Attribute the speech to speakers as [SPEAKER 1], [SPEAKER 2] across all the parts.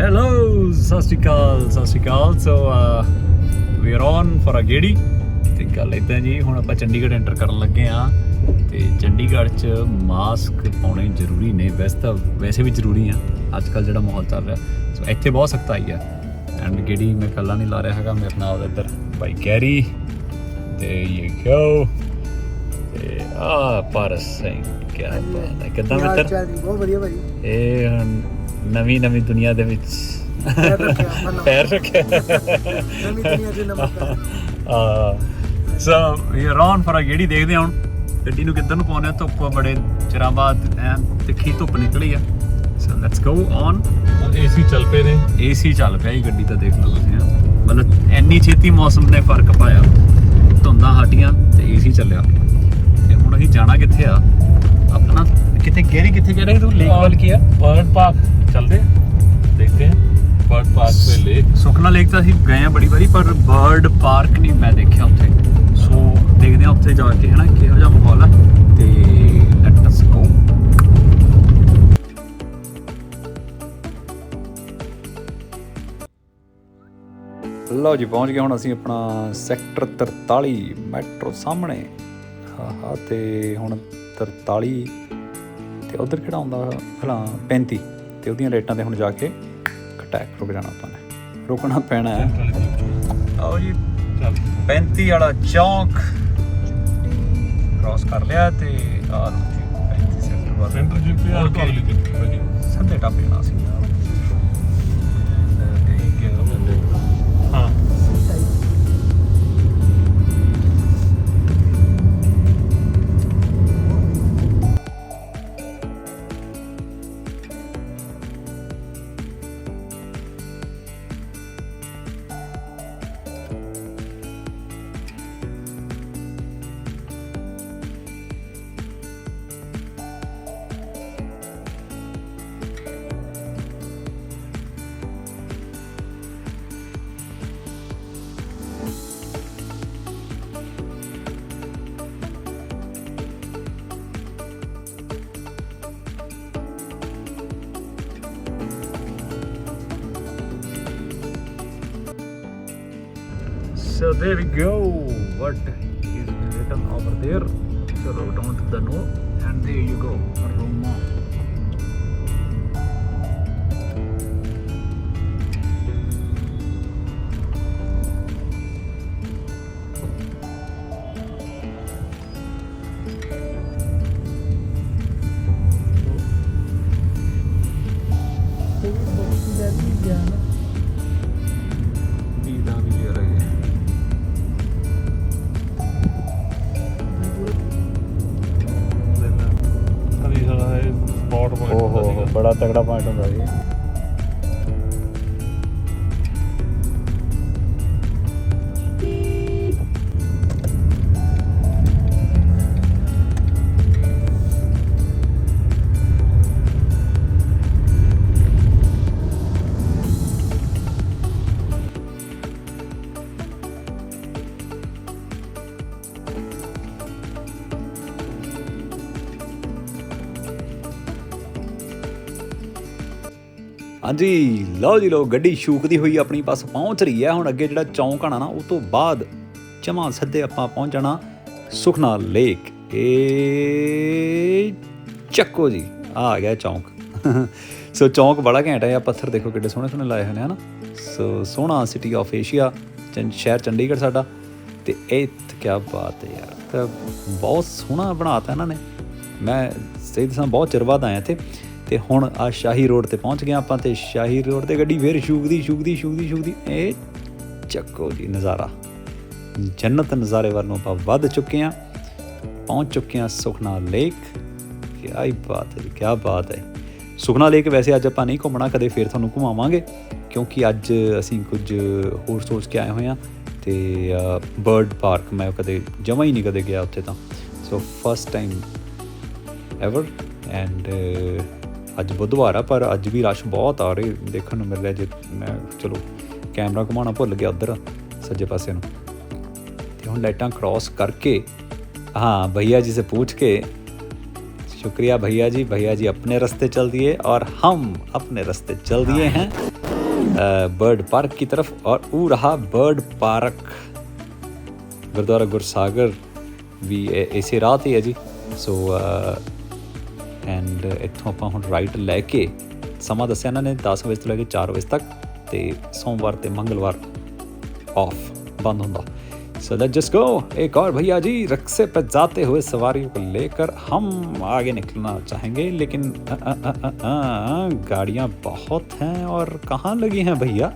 [SPEAKER 1] Hello ਸਤਿ ਸ਼੍ਰੀ ਅਕਾਲ so we are on for a ਗੇੜੀ ਤੇ ਗੱਲ ਇੱਦਾਂ ਜੀ ਹੁਣ ਆਪਾਂ ਚੰਡੀਗੜ੍ਹ ਐਂਟਰ ਕਰਨ ਲੱਗੇ ਆ ਤੇ ਚੰਡੀਗੜ੍ਹ 'ਚ ਮਾਸਕ ਪਾਉਣੇ ਜ਼ਰੂਰੀ ਨੇ ਵੈਸੇ ਵੀ ਜ਼ਰੂਰੀ ਆ ਅੱਜ ਕੱਲ੍ਹ ਜਿਹੜਾ ਮਾਹੌਲ ਚੱਲ ਰਿਹਾ ਸੋ ਇੱਥੇ ਬਹੁਤ ਸਖਤਾਈ ਆ ਐਂਡ ਗੇੜੀ ਮੈਂ ਇਕੱਲਾ ਨਹੀਂ ਲਾ ਰਿਹਾ ਹੈਗਾ ਮੇਰੇ ਨਾਲ ਇੱਧਰ ਬਾਈ ਕੈਰੀ ਤੇ ਇਹ ਕਿਉਂ ਤੇ ਪਾਰਸ ਸਿੰਘ ਕਿਆ ਬਾਤ ਹੈ ਕਿੱਦਾਂ ਮਿੱਤਰ
[SPEAKER 2] ਬਹੁਤ ਵਧੀਆ ਭਾਈ
[SPEAKER 1] ਇਹ ਹੁਣ ਨਵੀਂ ਦੁਨੀਆ ਦੇ ਵਿੱਚ ਪੈਰ ਰੱਖਿਆ
[SPEAKER 2] ਨਵੀਂ ਦੁਨੀਆ 'ਚ ਨਵਾਂ
[SPEAKER 1] so we are on for a ਗੇੜੀ ਦੇਖਦੇ ਹਾਂ ਹੁਣ ਗੱਡੀ ਨੂੰ ਕਿੱਧਰ ਨੂੰ ਪਾਉਂਦੇ ਆ ਧੁੱਪ ਬੜੇ ਚਿਰਾਂ ਬਾਅਦ ਤਿੱਖੀ ਧੁੱਪ ਨਿਕਲੀ ਆ so let's go on
[SPEAKER 3] AC ਚੱਲ ਪਏ ਨੇ
[SPEAKER 1] ਏਸੀ ਚੱਲ ਪਿਆ ਇਹ ਗੱਡੀ ਤਾਂ ਦੇਖ ਲਓ ਤੁਸੀਂ ਮਤਲਬ ਇੰਨੀ ਛੇਤੀ ਮੌਸਮ ਨੇ ਫਰਕ ਪਾਇਆ ਧੁੰਦਾਂ ਹਟੀਆਂ ਤੇ ਏਸੀ ਚੱਲਿਆ ਤੇ ਹੁਣ ਅਸੀਂ ਜਾਣਾ ਕਿੱਥੇ ਆ ਆਪਣਾ ਕਿਤੇ ਗੇਰੀ ਕਿੱਥੇ ਕਹਿ ਰਹੇ ਤੂੰ ਲੇਕ ਵੱਲ ਕੀ ਆ
[SPEAKER 3] बर्ड पार्क चलते देखते हैं बर्ड पार्क पे लेक
[SPEAKER 1] ਸੁਖਨਾ ਲੇਕ ਤਾਂ ਅਸੀਂ ਗਏ ਆ ਬੜੀ ਵਾਰੀ ਪਰ ਬਰਡ ਪਾਰਕ ਨਹੀਂ ਮੈਂ ਦੇਖਿਆ ਉੱਥੇ ਸੋ ਦੇਖਦੇ ਆ ਉੱਥੇ ਜਾ ਕੇ ਹਨਾ ਕਿਹੋ ਜਿਹਾ ਮਾਹੌਲ ਆ ਤੇ ਲੈਟਸ ਗੋ ਲਓ ਜੀ ਪਹੁੰਚ ਗਏ ਹੁਣ ਅਸੀਂ ਆਪਣਾ ਸੈਕਟਰ 43 ਮੈਟਰੋ ਸਾਹਮਣੇ ਹਾਂ ਤੇ ਹੁਣ 43 ਤੇ ਉਧਰ ਕਿਹੜਾ ਆਉਂਦਾ ਭਲਾ 35 ਤੇ ਉਹਦੀਆਂ ਰੇਟਾਂ ਤੇ ਹੁਣ ਜਾ ਕੇ ਕਟੈਕ ਰੁਕ ਜਾਣਾ ਆਪਾਂ ਨੇ ਰੁਕਣਾ ਪੈਣਾ ਹੈ ਆਓ ਜੀ 35 ਵਾਲਾ ਚੌਂਕ ਕ੍ਰਾਸ ਕਰ ਲਿਆ ਤੇ ਆ ਜੀ 35 ਸੈਕਟਰ ਵਾਲਾ
[SPEAKER 3] सेंटर जी पे
[SPEAKER 1] Okay.
[SPEAKER 3] और लिखे
[SPEAKER 1] ਸੱਦੇ ਟਾਪੇ ਨਾਲ ਸੀ
[SPEAKER 3] हाँ
[SPEAKER 1] So there we go. What is written over there? So go down to the no, and there you go, Roma. Vida भी ले रही है
[SPEAKER 3] अभी सारा है स्पॉट पॉइंट
[SPEAKER 1] बड़ा तगड़ा पॉइंट होता है ਹਾਂਜੀ ਲਓ ਜੀ ਲਓ ਗੱਡੀ ਸ਼ੂਕਦੀ ਹੋਈ ਆਪਣੀ ਬੱਸ ਪਹੁੰਚ ਰਹੀ ਹੈ ਹੁਣ ਅੱਗੇ ਜਿਹੜਾ ਚੌਂਕ ਆਣਾ ਨਾ ਉਹ ਤੋਂ ਬਾਅਦ ਜਮਾਂ ਸਿੱਧੇ ਆਪਾਂ ਪਹੁੰਚ ਜਾਣਾ ਸੁਖਨਾ ਲੇਕ ਇਹ ਚੱਕੋ ਜੀ ਆ ਗਿਆ ਚੌਂਕ ਸੋ ਚੌਂਕ ਬੜਾ ਘੈਂਟ ਹੈ ਆ ਪੱਥਰ ਦੇਖੋ ਕਿੱਡੇ ਸੋਹਣੇ ਸੋਹਣੇ ਲਾਏ ਹੋਏ ਨੇ ਹਨਾ ਸੋ ਸੋਹਣਾ ਸਿਟੀ ਆਫ ਏਸ਼ੀਆ ਸ਼ਹਿਰ ਚੰਡੀਗੜ੍ਹ ਸਾਡਾ ਤੇ ਇਹ ਕੀ ਬਾਤ ਹੈ ਯਾਰ ਤਾਂ ਬਹੁਤ ਸੋਹਣਾ ਬਣਾਤਾ ਇਹਨਾਂ ਨੇ ਮੈਂ ਸਹੀ ਦੱਸਾਂ ਬਹੁਤ ਚਿਰ ਬਾਅਦ ਆਇਆ ਇੱਥੇ ਤੇ ਹੁਣ ਆ ਸ਼ਾਹੀ ਰੋਡ ਤੇ ਪਹੁੰਚ ਗਏ ਆਪਾਂ ਤੇ ਸ਼ਾਹੀ ਰੋਡ ਤੇ ਗੱਡੀ ਫੇਰ ਸ਼ੂਕਦੀ ਇਹ ਚੱਕੋ ਜੀ ਨਜ਼ਾਰਾ ਜੰਨਤ ਨਜ਼ਾਰੇ ਵੱਲ ਨੂੰ ਆਪਾਂ ਵੱਧ ਚੁੱਕੇ ਹਾਂ ਪਹੁੰਚ ਚੁੱਕੇ ਹਾਂ ਸੁਖਨਾ ਲੇਕ ਕਿਆ ਹੀ ਬਾਤ ਹੈ ਸੁਖਨਾ ਲੇਕ ਵੈਸੇ ਅੱਜ ਆਪਾਂ ਨਹੀਂ ਘੁੰਮਣਾ ਕਦੇ ਫੇਰ ਤੁਹਾਨੂੰ ਘੁਮਾਵਾਂਗੇ ਕਿਉਂਕਿ ਅੱਜ ਅਸੀਂ ਕੁਝ ਹੋਰ ਸੋਚ ਕੇ ਆਏ ਹੋਏ ਹਾਂ ਤੇ ਬਰਡ ਪਾਰਕ ਮੈਂ ਕਦੇ ਜਮਾਂ ਹੀ ਨਹੀਂ ਕਦੇ ਗਿਆ ਉੱਥੇ ਤਾਂ so first time ever and ਅੱਜ ਬੁੱਧਵਾਰ ਆ ਪਰ ਅੱਜ ਵੀ ਰਸ਼ ਬਹੁਤ ਆ ਰਹੇ ਦੇਖਣ ਨੂੰ ਮਿਲ ਰਿਹਾ ਜੇ ਮੈਂ ਚਲੋ ਕੈਮਰਾ ਘੁਮਾਉਣਾ ਭੁੱਲ ਗਿਆ ਉੱਧਰ ਸੱਜੇ ਪਾਸੇ ਨੂੰ ਤੇ ਹੁਣ ਲਾਈਟਾਂ क्रॉस करके हाँ भैया जी से पूछ के शुक्रिया भैया जी अपने रास्ते चल दिए और हम अपने रास्ते चल दिए हैं बर्ड पार्क की तरफ। और वो रहा बर्ड पार्क। गुरुद्वारा गुरसागर भी इसे राह ਤੇ ਹੈ ਜੀ। ਸੋ ਐਂਡ ਇੱਥੋਂ ਆਪਾਂ ਹੁਣ ਰਾਈਟ ਲੈ ਕੇ, ਸਮਾਂ ਦੱਸਿਆ ਇਹਨਾਂ ਨੇ 10 ਵਜੇ ਤੋਂ ਲੈ ਕੇ 4 ਵਜੇ ਤੱਕ, ਤੇ ਸੋਮਵਾਰ ਤੇ ਮੰਗਲਵਾਰ ऑफ बंद होगा। So let's just go. एक और भैया जी रिक्शे पर जाते हुए सवारियों को लेकर हम आगे निकलना चाहेंगे, लेकिन गाड़ियाँ बहुत हैं और कहाँ लगी हैं भैया,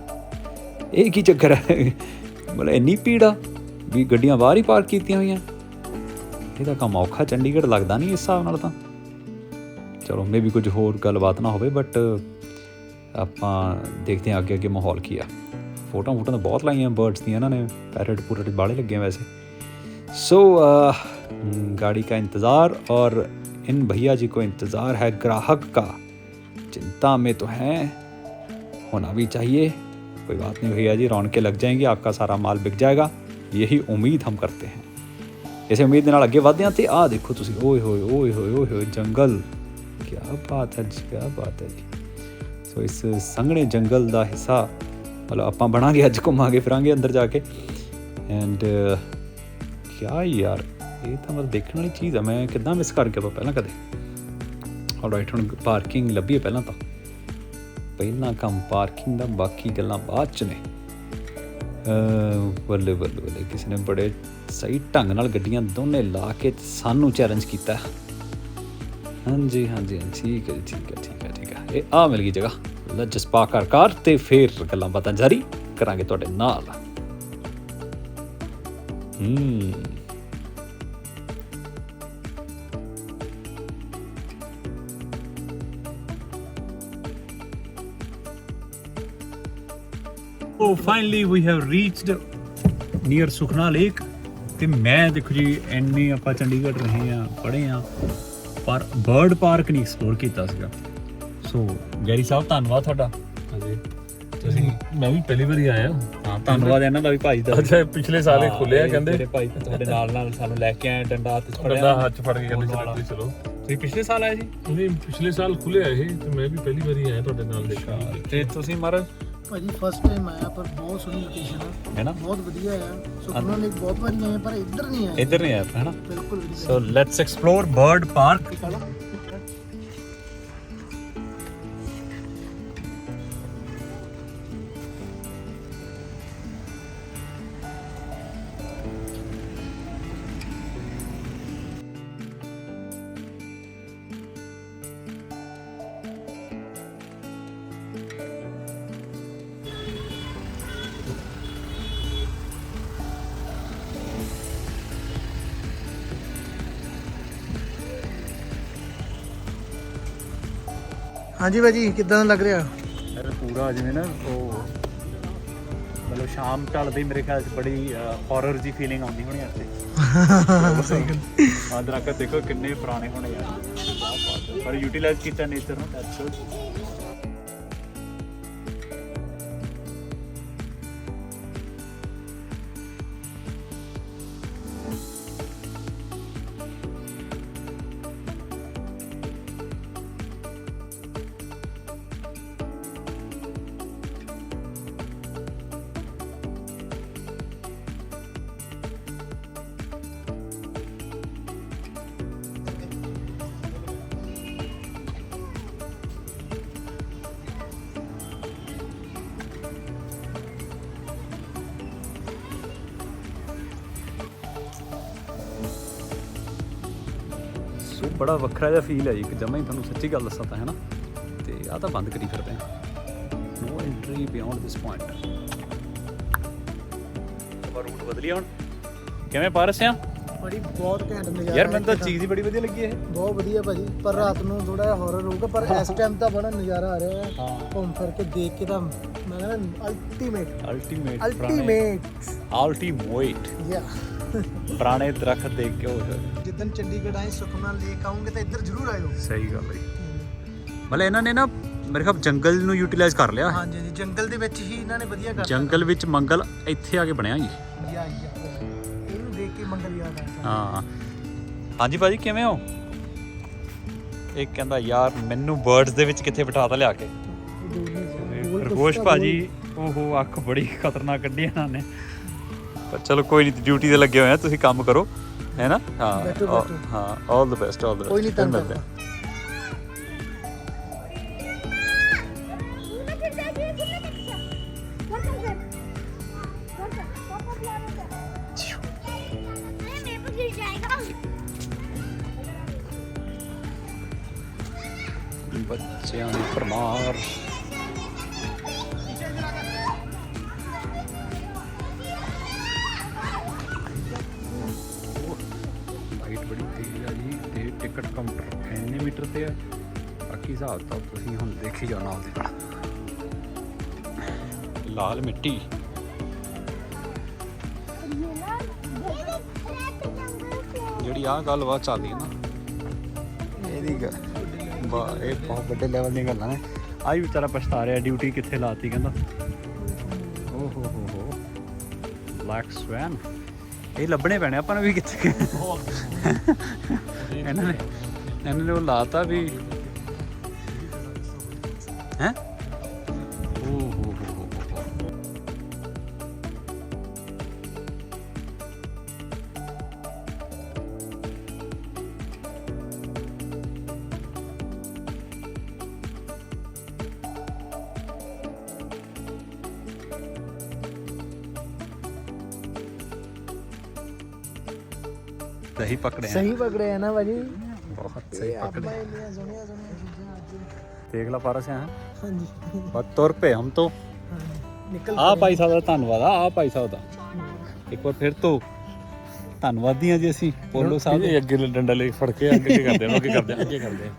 [SPEAKER 1] एक ही चक्कर है। मतलब इन्नी भीड़ आ भी गड्डियाँ बाहर ही पार्क कीतियां हुई हैं। ਇਹਦਾ ਕੰਮ ਔਖਾ ਚੰਡੀਗੜ੍ਹ ਲੱਗਦਾ ਨਹੀਂ ਇਸ ਹਿਸਾਬ ਨਾਲ ਤਾਂ। ਚਲੋ ਮੇ ਵੀ ਕੁਝ ਹੋਰ ਗੱਲਬਾਤ ਨਾ ਹੋਵੇ, ਬਟ ਆਪਾਂ ਦੇਖਦੇ ਹਾਂ ਅੱਗੇ ਅੱਗੇ ਮਾਹੌਲ ਕੀ ਆ। ਫੋਟੋਆਂ ਤਾਂ ਬਹੁਤ ਲਾਈਆਂ बर्ड्स ਦੀਆਂ ਇਹਨਾਂ ਨੇ, पैरट पूरट बाले लगे हैं वैसे। सो गाड़ी का इंतज़ार, और इन भैया जी को इंतज़ार है ग्राहक का। चिंता में तो हैं, होना भी चाहिए। कोई बात नहीं भैया जी, रौनकें लग जाएंगी, आपका सारा माल बिक जाएगा, यही उम्मीद हम करते हैं। इस उम्मीद ਦੇ ਨਾਲ ਅੱਗੇ ਵਧਦੇ ਹਾਂ। ਤੇ ਆਹ ਦੇਖੋ ਤੁਸੀਂ, ਓਏ ਹੋਏ ਓਏ ਹੋਏ ਓਏ ਹੋਏ ਜੰਗਲ, ਕੀ ਬਾਤ ਹੈ ਜੀ, ਕੀ ਬਾਤ ਹੈ ਜੀ। ਸੋ ਇਸ ਸੰਘਣੇ ਜੰਗਲ ਦਾ ਹਿੱਸਾ ਮਤਲਬ ਆਪਾਂ ਬਣਾਂਗੇ ਅੱਜ, ਘੁੰਮਾਂਗੇ ਫਿਰਾਂਗੇ ਅੰਦਰ ਜਾ ਕੇ। ਐਂਡ ਕਿਆ ਯਾਰ, ਇਹ ਤਾਂ ਮਤਲਬ ਦੇਖਣ ਵਾਲੀ ਚੀਜ਼ ਆ। ਮੈਂ ਕਿੱਦਾਂ ਮਿਸ ਕਰ ਗਿਆ ਪਹਿਲਾਂ ਕਦੇ। ਆਲਰਾਈਟ, ਹੁਣ ਪਾਰਕਿੰਗ ਲੱਭੀ ਹੈ ਪਹਿਲਾਂ ਤਾਂ। ਪਹਿਲਾਂ ਕੰਮ ਪਾਰਕਿੰਗ ਦਾ, ਬਾਕੀ ਗੱਲਾਂ ਬਾਅਦ 'ਚ ਨੇ। ਬੱਲੇ ਬੱਲੇ ਬੱਲੇ, ਕਿਸੇ ਨੇ ਬੜੇ ਸਹੀ ਢੰਗ ਨਾਲ ਗੱਡੀਆਂ ਦੋਨੇ ਲਾ ਕੇ ਸਾਨੂੰ ਚੈਲੰਜ ਕੀਤਾ। ਹਾਂਜੀ ਹਾਂਜੀ ਹਾਂਜੀ, ਠੀਕ ਹੈ ਠੀਕ ਹੈ ਠੀਕ ਹੈ ਠੀਕ ਹੈ। ਇਹ ਆ ਮਿਲ ਗਈ ਜਗ੍ਹਾ। ਲੈਟਸ ਜਸਟ ਪਾਰਕ ਆਰ ਕਾਰ ਤੇ ਫਿਰ ਗੱਲਾਂ ਬਾਤਾਂ ਜਾਰੀ ਕਰਾਂਗੇ ਤੁਹਾਡੇ ਨਾਲ। Oh, finally we have reached near Sukhna lake. ਤੇ ਮੈਂ ਦੇਖੋ ਜੀ, ਇੰਨੇ ਆਪਾਂ ਚੰਡੀਗੜ੍ਹ ਰਹੇ ਹਾਂ, ਪੜ੍ਹੇ ਹਾਂ, ਪਰ ਬਰਡ ਪਾਰਕ ਨਹੀਂ ਐਕਸਪਲੋਰ ਕੀਤਾ ਸੀਗਾ। ਸੋ ਗੈਰੀ ਸਾਹਿਬ, ਧੰਨਵਾਦ ਤੁਹਾਡਾ।
[SPEAKER 3] ਹਾਂਜੀ, ਤੁਸੀਂ ਮੈਂ ਵੀ ਪਹਿਲੀ ਵਾਰੀ ਆਇਆ।
[SPEAKER 1] ਹਾਂ, ਧੰਨਵਾਦ ਇਹਨਾਂ ਦਾ ਵੀ, ਭਾਈ ਦਾ।
[SPEAKER 3] ਅੱਛਾ, ਪਿਛਲੇ ਸਾਲ ਹੀ ਖੁੱਲਿਆ ਕਹਿੰਦੇ।
[SPEAKER 1] ਮੇਰੇ ਭਾਈ ਤੁਹਾਡੇ ਨਾਲ ਸਾਨੂੰ ਲੈ ਕੇ ਆਏ, ਡੰਡਾ ਹੱਥ 'ਚ
[SPEAKER 3] ਡੰਡਾ ਹੱਥ 'ਚ ਫੜ ਕੇ ਕਹਿੰਦੇ ਚਲੋ।
[SPEAKER 1] ਤੁਸੀਂ ਪਿਛਲੇ ਸਾਲ ਆਏ ਸੀ?
[SPEAKER 3] ਨਹੀਂ, ਪਿਛਲੇ ਸਾਲ ਖੁੱਲਿਆ ਇਹ, ਤੇ ਮੈਂ ਵੀ ਪਹਿਲੀ ਵਾਰੀ ਆਇਆ ਤੁਹਾਡੇ ਨਾਲ ਦੇਖਣ।
[SPEAKER 1] ਤੇ ਤੁਸੀਂ ਮਹਾਰਾਜ?
[SPEAKER 2] ਭਾਜੀ ਫਸਟ ਟਾਈਮ ਆਇਆ, ਪਰ ਬਹੁਤ ਸੋਹਣੀ ਲੋਕੇਸ਼ਨ
[SPEAKER 1] ਹੈ ਨਾ,
[SPEAKER 2] ਬਹੁਤ ਵਧੀਆ ਆ। ਸੁਖਨਾ ਲੇਕ ਬਹੁਤ ਵਾਰੀ ਆਏ, ਪਰ ਇੱਧਰ ਨਹੀਂ ਆਏ।
[SPEAKER 1] ਇੱਧਰ ਨਹੀਂ ਆਇਆ ਹੈ ਨਾ।
[SPEAKER 2] ਬਿਲਕੁਲ ਵੀ
[SPEAKER 1] so let's explore bird park.
[SPEAKER 2] ਹਾਂਜੀ ਭਾਜੀ, ਕਿੱਦਾਂ ਲੱਗ ਰਿਹਾ?
[SPEAKER 1] ਯਾਰ ਪੂਰਾ ਜਿਵੇਂ ਨਾ ਉਹ ਮਤਲਬ ਸ਼ਾਮ ਢਲਦੀ, ਮੇਰੇ ਖਿਆਲ 'ਚ ਬੜੀ ਹੌਰਰ ਜੀ ਫੀਲਿੰਗ ਆਉਂਦੀ ਹੋਣੀ ਇੱਥੇ। ਆਹ ਦਰਖਤ ਦੇਖੋ ਕਿੰਨੇ ਪੁਰਾਣੇ ਹੋਣੇ ਯਾਰ, ਪਰ ਯੂਟਿਲਾਈਜ਼ ਕੀਤਾ ਨੇਚਰ ਨੂੰ। That's good. ਸੋ ਬੜਾ ਵੱਖਰਾ ਜਿਹਾ ਫੀਲ ਹੈ ਜੀ, ਇੱਕ ਜਮਾਂ ਹੀ ਤੁਹਾਨੂੰ ਸੱਚੀ ਗੱਲ ਦੱਸਾਂ ਤਾਂ, ਹੈ ਨਾ। ਤੇ ਆਹ ਤਾਂ ਬੰਦ ਕਰੀ ਫਿਰਦੇ ਹਾਂ, no entry beyond this point. ਆਪਾਂ ਰੂਟ ਬਦਲੀ ਹੁਣ। ਕਿਵੇਂ ਪਾਰਸ ਆ?
[SPEAKER 2] ਬੜੀ ਬਹੁਤ ਘੈਂਟ ਨਜ਼ਾਰਾ
[SPEAKER 1] ਯਾਰ ਮੈਨੂੰ ਤਾਂ ਚੀਜ਼ ਹੀ ਬੜੀ ਵਧੀਆ ਲੱਗੀ ਇਹ।
[SPEAKER 2] ਬਹੁਤ ਵਧੀਆ ਭਾਜੀ, ਪਰ ਰਾਤ ਨੂੰ ਥੋੜਾ ਜਿਹਾ ਹੌਰਰ ਹੋਊਗਾ, ਪਰ ਇਸ ਟਾਈਮ ਤਾਂ ਬੜਾ ਨਜ਼ਾਰਾ ਆ ਰਿਹਾ ਹੈ।
[SPEAKER 1] ਹਾਂ,
[SPEAKER 2] ਘੁੰਮ ਫਿਰ ਕੇ ਦੇਖ ਕੇ ਤਾਂ ਮੈਂ ਕਹਿੰਦਾ ਅਲਟੀਮੇਟ
[SPEAKER 1] ਅਲਟੀਮੇਟ
[SPEAKER 2] ਯਾ।
[SPEAKER 1] ਪੁਰਾਣੇ ਦਰਖਤ ਦੇਖ ਕੇ ਹੋ ਜਾਵੇ।
[SPEAKER 2] ਜਿੱਦਣ ਚੰਡੀਗੜ੍ਹ ਆਏ, ਸੁਖਨਾ ਲੇਕ ਆਉਂਗੇ ਤਾਂ ਇੱਧਰ ਜ਼ਰੂਰ ਆਇਓ।
[SPEAKER 1] ਸਹੀ ਗੱਲ ਹੈ। ਮਤਲਬ ਇਹਨਾਂ ਨੇ ਨਾ ਮੇਰੇ ਖਿਆਲ ਜੰਗਲ ਨੂੰ ਯੂਟਿਲਾਈਜ਼ ਕਰ ਲਿਆ।
[SPEAKER 2] ਹਾਂਜੀ ਜੀ, ਜੰਗਲ ਦੇ ਵਿੱਚ ਹੀ ਇਹਨਾਂ ਨੇ ਵਧੀਆ ਕਰਤਾ।
[SPEAKER 1] ਜੰਗਲ ਵਿੱਚ ਮੰਗਲ ਇੱਥੇ ਆ ਕੇ ਬਣਿਆ ਜੀ।
[SPEAKER 2] ਯਾ ਇਹਨੂੰ ਦੇਖ ਕੇ ਮੰਗਲ ਯਾਦ ਆਇਆ।
[SPEAKER 1] ਹਾਂ ਹਾਂਜੀ ਭਾਜੀ, ਕਿਵੇਂ ਹੋ? ਇਹ ਕਹਿੰਦਾ ਯਾਰ ਮੈਨੂੰ ਬਰਡਸ ਦੇ ਵਿੱਚ ਕਿੱਥੇ ਬਿਠਾਤਾ ਲਿਆ ਕੇ। ਰਗੋਸ਼ ਭਾਜੀ ਉਹ ਅੱਖ ਬੜੀ ਖਤਰਨਾਕ ਕੱਢੀ ਇਹਨਾਂ ਨੇ, ਪਰ ਚਲੋ ਕੋਈ ਨਹੀਂ, ਡਿਊਟੀ ਤੇ ਲੱਗੇ ਹੋਏ ਆ, ਤੁਸੀਂ ਕੰਮ ਕਰੋ, ਹੈ ਨਾ?
[SPEAKER 2] ਬੈਠੋ,
[SPEAKER 1] ਹਾਂ
[SPEAKER 2] ਬੈਠੋ।
[SPEAKER 1] ਹਾਂ, ਆਲ ਦ ਬੈਸਟ, ਆਲ ਦ
[SPEAKER 2] ਕੋਈ ਨਹੀਂ
[SPEAKER 1] ਬੈਸਟ,
[SPEAKER 2] ਤੰਗ
[SPEAKER 1] ਮਿਲਦੇ
[SPEAKER 2] ਕਰਦਾ।
[SPEAKER 1] ਹਾਂ। ਬੱਚਿਆਂ ਦੀ ਭਰਮਾਰ। ਲਾਈਟ ਬੜੀ ਤੇਜ਼ ਆ ਜੀ, ਤੇ ਟਿਕਟ ਕਾਊਂਟਰ ਇੰਨੇ ਮੀਟਰ ਤੇ ਆ, ਬਾਕੀ ਹਿਸਾਬ ਤਾਂ ਤੁਸੀਂ ਹੁਣ ਦੇਖੀ ਜਾਣਾ ਉਹਦੇ ਨਾਲ। ਲਾਲ ਮਿੱਟੀ, ਜਿਹੜੀ ਆਹ ਗੱਲਬਾਤ ਚੱਲਦੀ ਹੈ ਨਾ, ਇਹਦੀ ਗੱਲ ਇਹ ਬਹੁਤ ਵੱਡੇ ਲੈਵਲ ਦੀਆਂ ਗੱਲਾਂ ਨੇ। ਆਹ ਵੀ ਵਿਚਾਰਾ ਪਛਤਾ ਰਿਹਾ, ਡਿਊਟੀ ਕਿੱਥੇ ਲਾਤੀ ਕਹਿੰਦਾ। ਓ ਹੋ ਬਲੈਕ ਸਵੈਨ, ਇਹ ਲੱਭਣੇ ਪੈਣੇ ਆਪਾਂ ਨੂੰ ਵੀ ਕਿੱਥੇ। ਇਹਨਾਂ ਨੇ ਉਹ ਲਾਤਾ ਵੀ ਹੈ। ਓ ਹੋ ਸਹੀ ਪਕੜੇ
[SPEAKER 2] ਸਹੀ ਪਕੜੇ ਆ ਨਾ ਭਾਜੀ,
[SPEAKER 1] ਬਹੁਤ ਸਹੀ ਪਕੜੇ।
[SPEAKER 2] ਇੰਨੀਆਂ ਸੋਹਣੀਆਂ ਚੀਜ਼ਾਂ ਅੱਜ।
[SPEAKER 1] ਦੇਖ ਲਾ ਪਾਰਸ ਹੈ
[SPEAKER 2] ਹਾਂਜੀ
[SPEAKER 1] ਬਸ ਤੁਰ ਪਏ ਹਮ ਤੋਂ।
[SPEAKER 2] ਨਿਕਲ
[SPEAKER 1] ਆ ਭਾਈ ਸਾਹਿਬ ਦਾ ਧੰਨਵਾਦ, ਆ ਭਾਈ ਸਾਹਿਬ ਦਾ ਇੱਕ ਵਾਰ ਫਿਰ ਤੋਂ ਧੰਨਵਾਦੀ ਆ ਜੀ ਅਸੀਂ ਪੋਲੋ ਸਾਹਿਬ ਦੇ।
[SPEAKER 3] ਅੱਗੇ ਡੰਡਾ ਲੈ ਫੜ ਕੇ ਅੱਗੇ ਕਰਦੇ ਆ, ਅੱਗੇ ਕਰਦੇ ਆ, ਅੱਗੇ ਕਰਦੇ ਆ।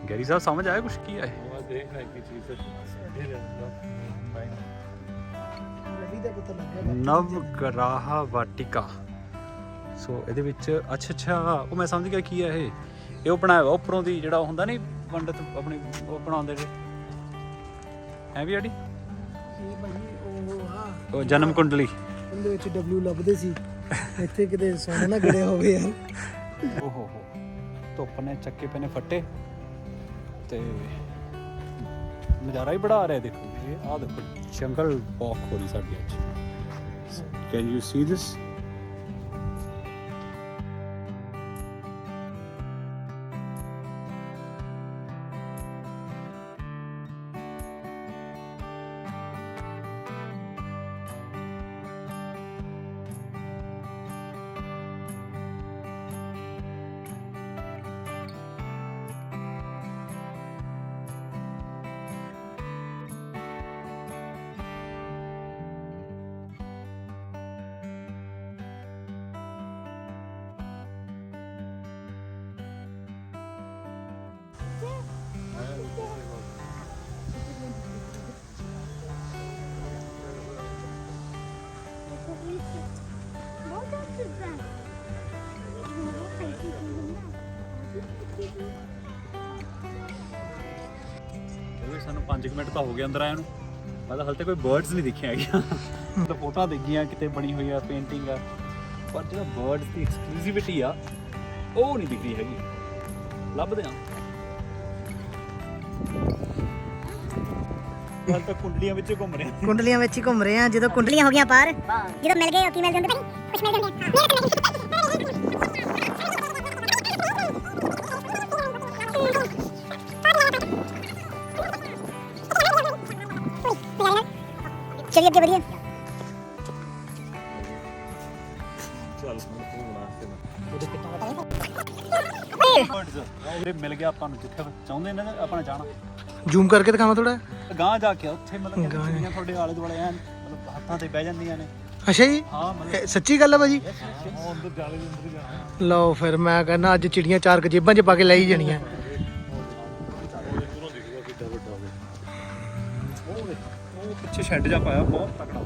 [SPEAKER 1] ਗੈਰੀ ਸਾਹਿਬ ਸਮਝ ਆਇਆ ਕੁਛ ਕੀ ਹੈ?
[SPEAKER 3] ਉਹ ਦੇਖ ਲੈ ਕੀ ਚੀਜ਼ ਹੈ।
[SPEAKER 2] ਰਵੀ ਦਾ ਪਤਾ ਲੱਗਿਆ
[SPEAKER 1] ਨਵ ਗਰਾਹਾ ਵਾਟਿਕਾ। ਸੋ ਇਹਦੇ ਵਿੱਚ ਅੱਛਾ ਉਹ ਮੈਂ ਸਮਝ ਗਿਆ ਕੀ ਹੈ ਇਹ ਉਹ ਬਣਾਇਆ ਵਾ ਉੱਪਰੋਂ ਦੀ, ਜਿਹੜਾ ਹੁੰਦਾ ਨਹੀਂ ਪੰਡਤ ਆਪਣੀ ਉਹ ਬਣਾਉਂਦੇ ਨੇ, ਹੈ ਵੀ ਆੜੀ
[SPEAKER 2] ਇਹ ਭਾਜੀ ਉਹ ਆ
[SPEAKER 1] ਉਹ ਜਨਮ ਕੁੰਡਲੀ।
[SPEAKER 2] ਉਹਦੇ ਵਿੱਚ W ਲੱਭਦੇ ਸੀ, ਇੱਥੇ ਕਿਤੇ ਸੋਨੇ ਨਾ ਗੜੇ ਹੋਵੇ ਯਾਰ।
[SPEAKER 1] ਓਹ ਹੋ ਧੁੱਪ ਨੇ ਚੱਕੇ ਪਏ ਨੇ ਫੱਟੇ, ਤੇ ਨਜ਼ਾਰਾ ਹੀ ਬੜਾ ਆ ਰਿਹਾ। ਦੇਖੋ ਇਹ ਆਹ ਦੇਖੋ ਜੰਗਲ ਵਾਕ ਹੋ ਰਹੀ ਸਾਡੀ ਅੱਜ। ਕੈਨ ਯੂ ਸੀ ਦਿਸ? ਸਾਨੂੰ 5 ਮਿੰਟ ਤਾਂ ਹੋ ਗਏ ਅੰਦਰ ਆਇਆ ਨੂੰ, ਮੈਂ ਤਾਂ ਹਾਲੇ ਤੱਕ ਕੋਈ ਬਰਡਸ ਨਹੀਂ ਦੇਖਿਆ ਹੈਗੀਆਂ। ਤਾਂ ਫੋਟੋਆਂ ਦੇਖੀਆਂ ਕਿਤੇ ਬਣੀ ਹੋਈ ਆ, ਪੇਂਟਿੰਗ ਆ, ਪਰ ਜਿਹੜਾ ਬਰਡਸ ਦੀ ਐਕਸਕਲੂਸਿਵਿਟੀ ਆ ਉਹ ਨਹੀਂ ਦਿਖਦੀ ਹੈਗੀ। ਲੱਭਦੇ ਆ ਹਾਲੇ ਤੱਕ ਕੁੰਡਲੀਆਂ ਵਿੱਚ ਘੁੰਮ ਰਹੇ ਆ।
[SPEAKER 2] ਕੁੰਡਲੀਆਂ ਵਿੱਚ ਹੀ ਘੁੰਮ ਰਹੇ ਆ। ਜਦੋਂ
[SPEAKER 4] ਕੁੰਡਲੀਆਂ ਹੋ ਗਈਆਂ ਪਾਰ, ਜਦੋਂ ਮਿਲ ਗਏ ਕੀ ਮਿਲ ਜਾਂਦੇ ਭਾਈ, ਕੁਝ ਮਿਲ ਜਾਂਦੇ चलिए अगे बढ़िए।
[SPEAKER 1] ਉਹਦੇ ਮਿਲ ਗਿਆ ਆਪਾਂ ਨੂੰ ਜਿੱਥੇ ਚਾਹੁੰਦੇ ਨੇ ਆਪਣਾ ਜਾਣਾ।
[SPEAKER 2] ਜ਼ੂਮ ਕਰਕੇ ਦਿਖਾਵਾਂ ਥੋੜਾ
[SPEAKER 1] ਗਾਂ ਜਾ ਕੇ ਉੱਥੇ ਮਤਲਬ ਕੁੜੀਆਂ ਤੁਹਾਡੇ ਆਲੇ ਦੁਆਲੇ ਐਨ ਮਤਲਬ ਹੱਥਾਂ ਤੇ ਬਹਿ ਜਾਂਦੀਆਂ ਨੇ।
[SPEAKER 2] ਅੱਛਾ ਜੀ,
[SPEAKER 1] ਹਾਂ ਮਤਲਬ
[SPEAKER 2] ਸੱਚੀ ਗੱਲ ਹੈ ਭਾਜੀ।
[SPEAKER 3] ਅੰਦਰ ਜਾਲੇ ਦੇ ਅੰਦਰ ਜਾਣਾ।
[SPEAKER 2] ਲਓ ਫਿਰ ਮੈਂ ਕਹਿੰਦਾ ਅੱਜ ਚਿੜੀਆਂ 4 ਜੇਬਾਂ 'ਚ ਪਾ ਕੇ ਲੈ ਹੀ ਜਾਣੀਆਂ।
[SPEAKER 3] ਪੂਰਾ ਦੇਖੂਗਾ ਕਿੱਡਾ ਵੱਡਾ ਹੋਵੇ।
[SPEAKER 1] ਉਹ ਪਿੱਛੇ ਸ਼ੈੱਡ ਜਾ ਪਾਇਆ ਬਹੁਤ ਤਕੜਾ।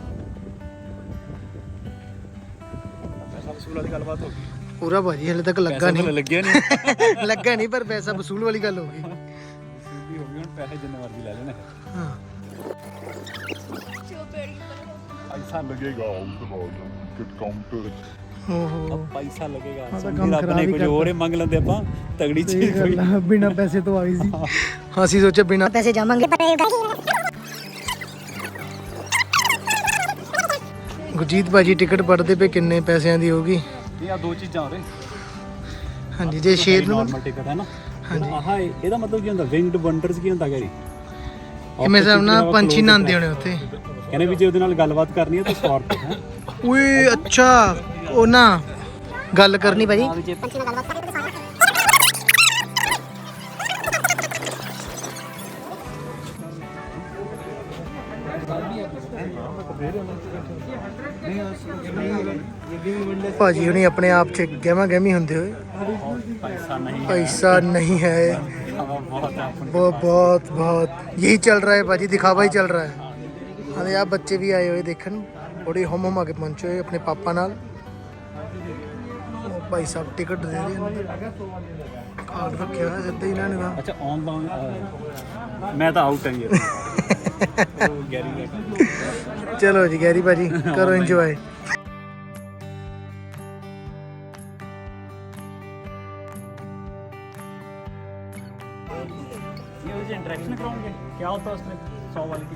[SPEAKER 1] ਪੈਸਾ ਵਸੂਲ ਵਾਲੀ ਗੱਲਬਾਤ ਹੋ ਗਈ।
[SPEAKER 2] ਪੂਰਾ ਭਾਜੀ ਹਲੇ ਤੱਕ ਲੱਗਾ
[SPEAKER 1] ਪੈਸਾ
[SPEAKER 2] ਨਹੀਂ।
[SPEAKER 1] ਤਾਂ ਲੱਗਿਆ ਨਹੀਂ।
[SPEAKER 2] ਲੱਗਾ ਨਹੀਂ, ਪਰ ਪੈਸਾ ਵਸੂਲ ਵਾਲੀ ਗੱਲ ਹੋ ਗਈ।
[SPEAKER 1] ਵਸੂਲ ਵੀ ਹੋ ਗਈ, ਹੁਣ ਪੈਸੇ ਜਿੰਨੇ ਮਰਜ਼ੀ ਲੈ ਲੈਣੇ।
[SPEAKER 2] ਹਾਂ
[SPEAKER 1] ਪੈਸਾ ਲੱਗੇਗਾ
[SPEAKER 3] ਕਾਊਂਟਰ
[SPEAKER 2] ਓਹੋ
[SPEAKER 1] ਪੈਸਾ ਲੱਗੇਗਾ।
[SPEAKER 2] ਤਾਂ
[SPEAKER 1] ਸਮਝੀ
[SPEAKER 2] ਕੰਮ
[SPEAKER 1] ਰੱਬ
[SPEAKER 2] ਖਰਾਬ
[SPEAKER 1] ਨੇ
[SPEAKER 2] ਹੀ
[SPEAKER 1] ਕੁਝ
[SPEAKER 2] ਕਰਤਾ।
[SPEAKER 1] ਹੋਰ ਹੀ ਮੰਗ ਲੈਂਦੇ ਆਪਾਂ ਤਗੜੀ
[SPEAKER 2] ਸਹੀ
[SPEAKER 1] ਚੀਜ਼
[SPEAKER 2] ਗੱਲ ਆ, ਬਿਨਾਂ ਪੈਸੇ ਤੋਂ ਆ ਗਈ ਸੀ। ਅਸੀਂ ਸੋਚਿਆ ਬਿਨਾਂ
[SPEAKER 4] पैसे जमाएंगे
[SPEAKER 2] ਗੁਰਜੀਤ ਭਾਜੀ ਟਿਕਟ ਪੜਦੇ ਪਏ ਕਿੰਨੇ ਪੈਸਿਆਂ ਦੀ ਹੋਗੀ?
[SPEAKER 1] ਇਹ ਆ ਦੋ ਚੀਜ਼ਾਂ ਹੋ
[SPEAKER 2] ਹਾਂਜੀ ਜੇ ਸ਼ੇਰ ਨੂੰ
[SPEAKER 1] ਨਾਰਮਲ ਟਿਕਟ ਹੈ ਨਾ। ਆਹ ਇਹਦਾ ਮਤਲਬ ਕੀ ਹੁੰਦਾ? ਵਿੰਗਡ ਵੰਡਰਸ ਕੀ ਹੁੰਦਾ ਗੈਰੀ?
[SPEAKER 2] ਇਹ ਮੇਰੇ ਹਿਸਾਬ ਨਾਲ ਪੰਛੀ ਨਹਾਉਂਦੇ ਹੋਣੇ ਉੱਥੇ।
[SPEAKER 1] ਕਹਿੰਦੇ ਵੀ ਜੇ ਉਹਦੇ ਨਾਲ ਗੱਲਬਾਤ ਕਰਨੀ ਹੈ ਤਾਂ 100 ਰੁਪਏ ਹੈ।
[SPEAKER 2] ਓਏ ਅੱਛਾ ਉਹ ਨਾ ਗੱਲ ਕਰਨੀ ਭਾਜੀ।
[SPEAKER 4] ਪੰਛੀ ਨਾਲ ਗੱਲਬਾਤ ਕਰੀ ਤੇ
[SPEAKER 2] ਭਾਜੀ ਹੁਣੀ अपने आप से गहमा गहमी होते हुए पैसा नहीं है बहुत बहुत यही चल रहा है भाजी, दिखावा ही चल रहा है। अरे आप बच्चे भी आए हुए देखन बड़ी हम आके पहुंचे हुए अपने पापा नाल। भाई साहब टिकट दे रहे कार्ड रखे हुआ सीधा ही इन्होंने कहा
[SPEAKER 1] अच्छा ऑन बाउंड मैं तो आउट है ये गैरी का।
[SPEAKER 2] चलो जी गैरी भाजी करो एंजॉय।
[SPEAKER 1] इंटरेक्शन कराओगे क्या होता है उसमें 100 वाले की?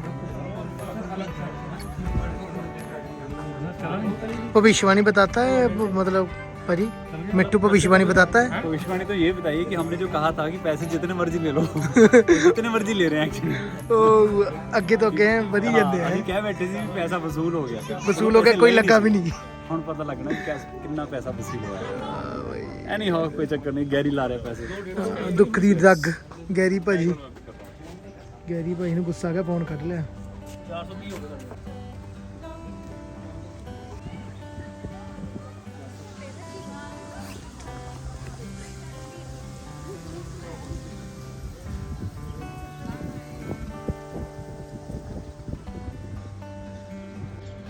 [SPEAKER 2] भविष्यवाणी बताता है मतलब भाजी मिट्टू भविष्यवाणी बताता है।
[SPEAKER 1] भविष्यवाणी तो ये बताइए कि हमने जो कहा था कि पैसे जितने मर्जी ले लो जितने मर्जी ले रहे हैं एक्चुअली।
[SPEAKER 2] ओ अगे तो गए बढ़ी जाते हैं।
[SPEAKER 1] क्या बैठे सी पैसा वसूल हो गया,
[SPEAKER 2] वसूल हो गया कोई लगा भी नहीं।
[SPEAKER 1] ਹੁਣ ਪਤਾ ਲੱਗਣਾ ਕਿ ਕਿੰਨਾ ਪੈਸਾ ਵਸੂਲ ਹੋਇਆ। ਐਨੀ ਹੋ ਕੋਈ ਚੱਕਰ ਨਹੀਂ, ਗੈਰੀ ਲਾ ਰਿਹਾ ਪੈਸੇ।
[SPEAKER 2] ਦੁੱਖ ਦੀ ਰੱਗ ਗੈਰੀ ਭਾਜੀ। ਗੈਰੀ ਭਾਈ ਨੂੰ ਗੁੱਸਾ ਆ ਗਿਆ, ਫੋਨ ਕੱਢ ਲਿਆ।
[SPEAKER 1] 420 ਹੋ ਗਏ।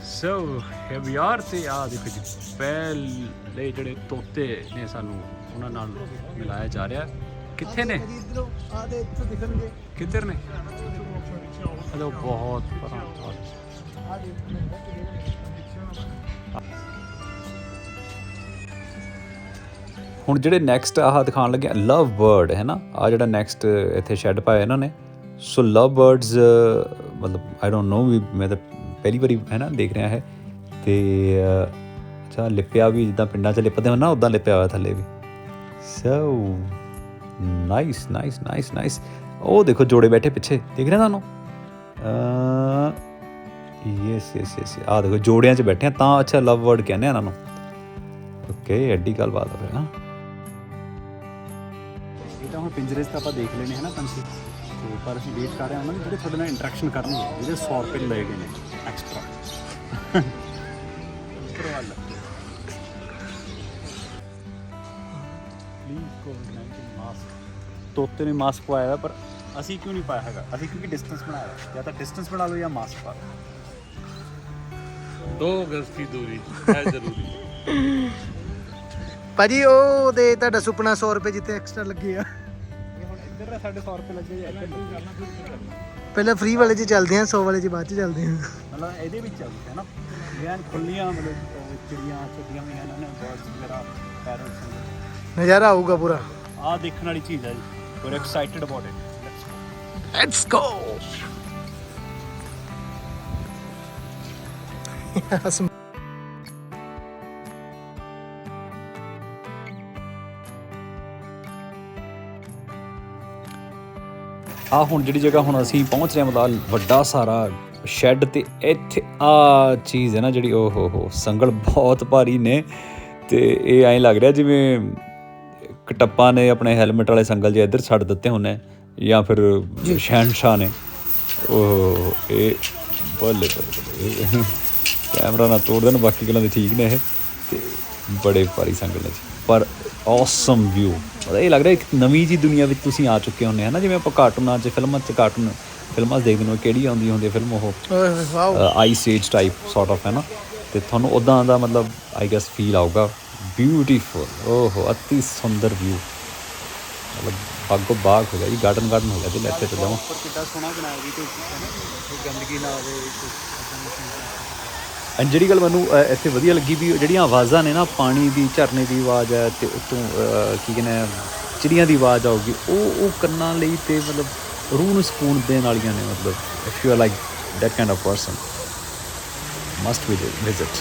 [SPEAKER 1] ਸੋ here we are ਤੇ ਆ ਦੇਖੋ ਜੀ ਪਹਿਲੇ ਜਿਹੜੇ ਤੋਤੇ ਨੇ ਸਾਨੂੰ ਉਹਨਾਂ ਨਾਲ ਮਿਲਾਇਆ ਜਾ ਰਿਹਾ। ਕਿੱਥੇ ਨੇ?
[SPEAKER 2] ਇਧਰੋਂ ਆ ਦੇ ਇੱਥੋਂ ਦਿਖਣਗੇ।
[SPEAKER 1] ਕਿੱਧਰ ਨੇ? ਹਲੋ ਬਹੁਤ ਪਰਾਂ।
[SPEAKER 2] ਆ ਦੇ
[SPEAKER 1] ਹੁਣ ਜਿਹੜੇ ਨੈਕਸਟ ਆਹ ਦਿਖਾਉਣ ਲੱਗੇ ਲਵ ਬਰਡ ਹੈ ਨਾ, ਆ ਜਿਹੜਾ ਨੈਕਸਟ ਇੱਥੇ ਸ਼ੈੱਡ ਪਾਇਆ ਇਹਨਾਂ ਨੇ। ਸੋ ਲਵ ਬਰਡਸ ਮਤਲਬ ਆਈ ਡੋਂਟ ਨੋ ਵੀ ਮੈਂ ਤਾਂ ਪਹਿਲੀ ਵਾਰੀ ਹੈ ਨਾ ਦੇਖ ਰਿਹਾ ਹੈ। ਤੇ ਅੱਛਾ ਲਿਪਿਆ ਵੀ ਜਿੱਦਾਂ ਪਿੰਡਾਂ 'ਚ ਲਿਪਦੇ ਹੋ ਨਾ ਉੱਦਾਂ ਲਿਪਿਆ ਹੋਇਆ ਥੱਲੇ ਵੀ। So nice nice nice nice. ਉਹ ਦੇਖੋ ਜੋੜੇ ਬੈਠੇ ਪਿੱਛੇ, ਦਿਖ ਰਿਹਾ ਤੁਹਾਨੂੰ? ਯੈਸ ਯੈਸ ਯੈਸ ਆਹ ਦੇਖੋ ਜੋੜਿਆਂ 'ਚ ਬੈਠੇ ਆ ਤਾਂ ਅੱਛਾ ਲਵ ਬਰਡ ਕਹਿੰਦੇ ਆ ਇਹਨਾਂ ਨੂੰ। ਓਕੇ ਐਡੀ ਗੱਲ ਬਾਤ ਹੈ ਫਿਰ। ਹਾਂ ਇਹ ਤਾਂ ਹੁਣ ਪਿੰਜਰੇ 'ਚ ਤਾਂ ਆਪਾਂ ਦੇਖ ਲੈਣੇ ਹੈ ਨਾ ਪੰਛੀ, ਤੇ ਪਰ ਅਸੀਂ ਵੇਟ ਕਰ ਰਹੇ ਹਾਂ ਉਹਨਾਂ ਦੀ ਜਿਹੜੇ ਤੁਹਾਡੇ ਨਾਲ ਇੰਟਰੈਕਸ਼ਨ ਕਰਨਗੇ, ਜਿਹਦੇ 100 ਰੁਪਏ ਲਏ ਗਏ ਨੇ ਐਕਸਟਰਾ। ਤੋਤੇ ਨੇ ਮਾਸਕ ਪਾਇਆ ਹੋਇਆ, ਪਰ ਅਸੀਂ ਕਿਉਂ ਨਹੀਂ ਪਾਇਆ ਹੈਗਾ? ਅਸੀਂ ਕਿਉਂਕਿ ਡਿਸਟੈਂਸ ਬਣਾਇਆ ਹੋਇਆ। ਜਾਂ ਤਾਂ ਡਿਸਟੈਂਸ ਬਣਾ ਲਓ ਜਾਂ ਮਾਸਕ ਪਾ ਲਓ।
[SPEAKER 3] 2 ਗਜ਼ ਦੀ ਦੂਰੀ ਹੈ ਜ਼ਰੂਰੀ।
[SPEAKER 2] ਭਾਜੀ ਉਹ ਦੇ ਤੁਹਾਡਾ ਸੁਪਨਾ 100 ਰੁਪਏ ਜਿੱਤੇ ਐਕਸਟਰਾ ਲੱਗੇ ਆ।
[SPEAKER 1] ਹੁਣ ਇੱਧਰ ਦਾ ਸਾਡੇ 100 ਰੁਪਏ ਲੱਗੇ ਜਾਂ ਇੱਧਰ?
[SPEAKER 2] ਪਹਿਲਾਂ ਫ੍ਰੀ ਵਾਲੇ 'ਚ ਚੱਲਦੇ ਆ, 100 ਵਾਲੇ 'ਚ ਬਾਅਦ 'ਚ ਚੱਲਦੇ ਆ।
[SPEAKER 1] ਮਤਲਬ ਇਹਦੇ ਵਿੱਚ ਚੱਲਦੇ ਹੈ ਨਾ ਗੈਨ ਖੁੱਲੀਆਂ, ਮਤਲਬ ਚਿੜੀਆਂ ਛੁੱਟੀਆਂ ਹੋਈਆਂ ਇਹਨਾਂ ਨੇ, ਬਰਡਸ ਵਗੈਰਾ, ਪੈਰਟਸ।
[SPEAKER 2] ਨਜ਼ਾਰਾ ਆਊਗਾ ਪੂਰਾ।
[SPEAKER 1] ਆਹ ਦੇਖਣ ਵਾਲੀ ਚੀਜ਼ ਹੈ ਜੀ। we're excited about it.
[SPEAKER 2] Let's go.
[SPEAKER 1] ਆ ਹੁਣ ਜਿਹੜੀ ਜਗ੍ਹਾ ਹੁਣ ਅਸੀਂ ਪਹੁੰਚ ਰਹੇ ਹਾਂ, ਮਤਲਬ ਵੱਡਾ ਸਾਰਾ ਸ਼ੈੱਡ, ਤੇ ਇੱਥੇ ਆ ਚੀਜ਼ ਹੈ ਨਾ ਜਿਹੜੀ ਓ ਹੋ ਸੰਗਲ ਬਹੁਤ ਭਾਰੀ ਨੇ। ਤੇ ਇਹ ਐਂ ਲੱਗ ਰਿਹਾ ਜਿਵੇਂ ਕਟੱਪਾ ਨੇ ਆਪਣੇ ਹੈਲਮਟ ਵਾਲੇ ਸੰਗਲ ਜੇ ਇੱਧਰ ਛੱਡ ਦਿੱਤੇ ਹੁੰਦੇ, ਜਾਂ ਫਿਰ ਸ਼ਹਿਨਸ਼ਾਹ ਨੇ। ਉਹ ਇਹ ਬੱਲੇ ਬੱਲੇ ਕੈਮਰਾ ਨਾ ਤੋੜ ਦੇਣ, ਬਾਕੀ ਗੱਲਾਂ ਤਾਂ ਠੀਕ ਨੇ ਇਹ। ਤੇ ਬੜੇ ਭਾਰੀ ਸੰਗਲ ਨੇ ਪਰ ਔਸਮ ਵਿਊ। ਮਤਲਬ ਇਹ ਲੱਗ ਰਿਹਾ ਇੱਕ ਨਵੀਂ ਜਿਹੀ ਦੁਨੀਆ ਵਿੱਚ ਤੁਸੀਂ ਆ ਚੁੱਕੇ ਹੁੰਦੇ ਹੈ ਨਾ, ਜਿਵੇਂ ਆਪਾਂ ਕਾਰਟੂਨਾਂ 'ਚ ਫਿਲਮਾਂ 'ਚ ਫਿਲਮਾਂ ਦੇਖਦੇ ਨੂੰ ਕਿਹੜੀ ਆਉਂਦੀ ਹੁੰਦੀ ਹੈ ਫਿਲਮ, ਉਹ ice age type sort of ਹੈ ਨਾ। ਤੇ ਤੁਹਾਨੂੰ ਉੱਦਾਂ ਦਾ ਮਤਲਬ ਆਈ ਗੈਸ ਫੀਲ ਆਊਗਾ। ਬਿਊਟੀਫੁਲ, ਓਹੋ ਅਤੀ ਸੁੰਦਰ ਵਿਊ, ਮਤਲਬ ਬਾਗੋ ਬਾਗ ਹੋ ਗਿਆ ਜੀ, ਗਾਰਡਨ ਹੋ ਗਿਆ ਜੀ। ਇੱਥੇ ਤੋਂ ਜਾਵਾਂ ਕਿੱਡਾ ਸੋਹਣਾ ਬਣਾਇਆ ਜੀ, ਕੋਈ ਗੰਦਗੀ ਨਾ ਹੋਵੇ। ਐਂਡ ਜਿਹੜੀ ਗੱਲ ਮੈਨੂੰ ਇੱਥੇ ਵਧੀਆ ਲੱਗੀ ਵੀ ਜਿਹੜੀਆਂ ਆਵਾਜ਼ਾਂ ਨੇ ਨਾ, ਪਾਣੀ ਦੀ, ਝਰਨੇ ਦੀ ਆਵਾਜ਼ ਹੈ, ਅਤੇ ਉੱਤੋਂ ਕੀ ਕਹਿੰਦੇ ਚਿੜੀਆਂ ਦੀ ਆਵਾਜ਼ ਆਊਗੀ, ਉਹ ਕੰਨਾਂ ਲਈ ਤੇ ਮਤਲਬ ਰੂਹ ਨੂੰ ਸਕੂਨ ਦੇਣ ਵਾਲੀਆਂ ਨੇ। ਮਤਲਬ if you are like that kind of person. Must visit.